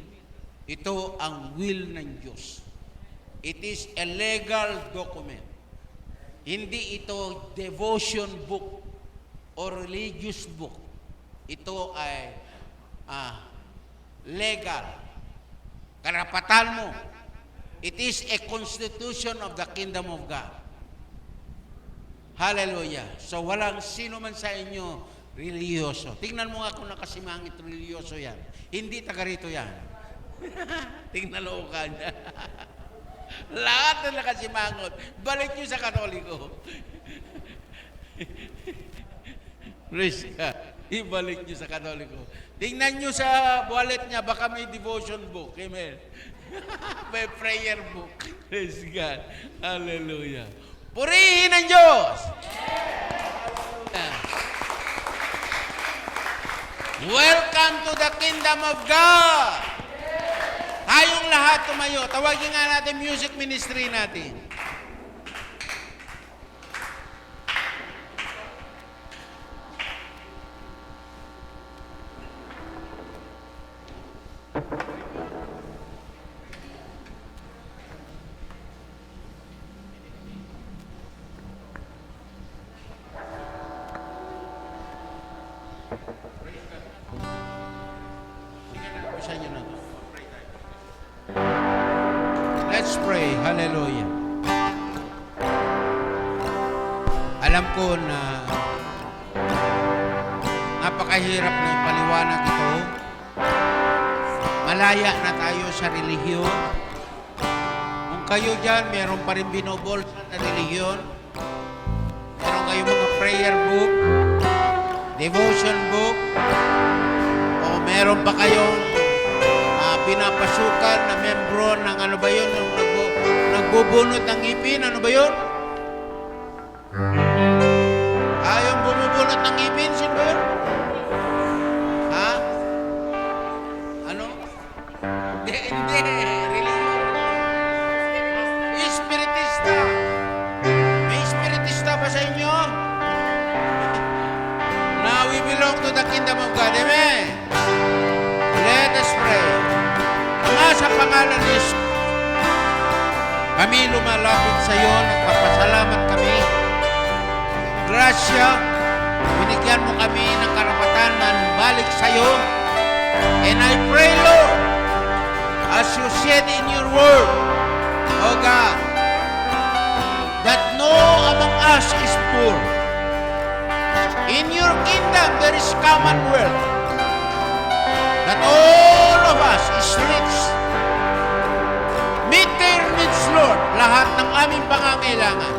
A: Ito ang will ng Diyos. It is a legal document. Hindi ito devotion book or religious book. Ito ay legal. Karapatan mo. It is a constitution of the kingdom of God. Hallelujah. So walang sino man sa inyo religyoso. Tingnan mo nga kung nakasimangit religyoso yan. Hindi taga rito yan. Tingnan mo ka niya. Lahat na nakasimangot. Balik nyo sa Katoliko. Praise God. Ibalik nyo sa Katoliko. Tingnan nyo sa wallet niya, baka may devotion book. Amen. May prayer book. Praise God. Hallelujah. Purihin ang Diyos! Welcome to the kingdom of God! Tayong lahat tumayo. Tawagin nga natin music ministry natin. Let's pray. Hallelujah. Alam ko na napakahirap na ipaliwanag ito. Malaya na tayo sa relihiyon. Kung kayo dyan, meron pa rin binobolsa na relihiyon. Meron kayong mga prayer book, devotion book, o meron pa kayong pinapasukan na membro ng ano ba yun, yung nagbubunot ng ngipin, ano ba yun? Yung bumubunot ng ngipin, sino ba yun? Ha? Ano? Hindi, religion. Espiritista. May espiritista ba sa inyo? Now we belong to the kingdom of God. Amen. Let us pray. Ama, sa pangalan ni Jesus, kami lumalapit sa iyo, nagpapasalamat kami. Grasya, binigyan mo kami ng karapatan na balik sa iyo. And I pray, Lord, as you said in your word, O God, that no among us is poor. In your kingdom there is commonwealth. That all of us is rich. Meet their needs, Lord, lahat ng aming pangangailangan.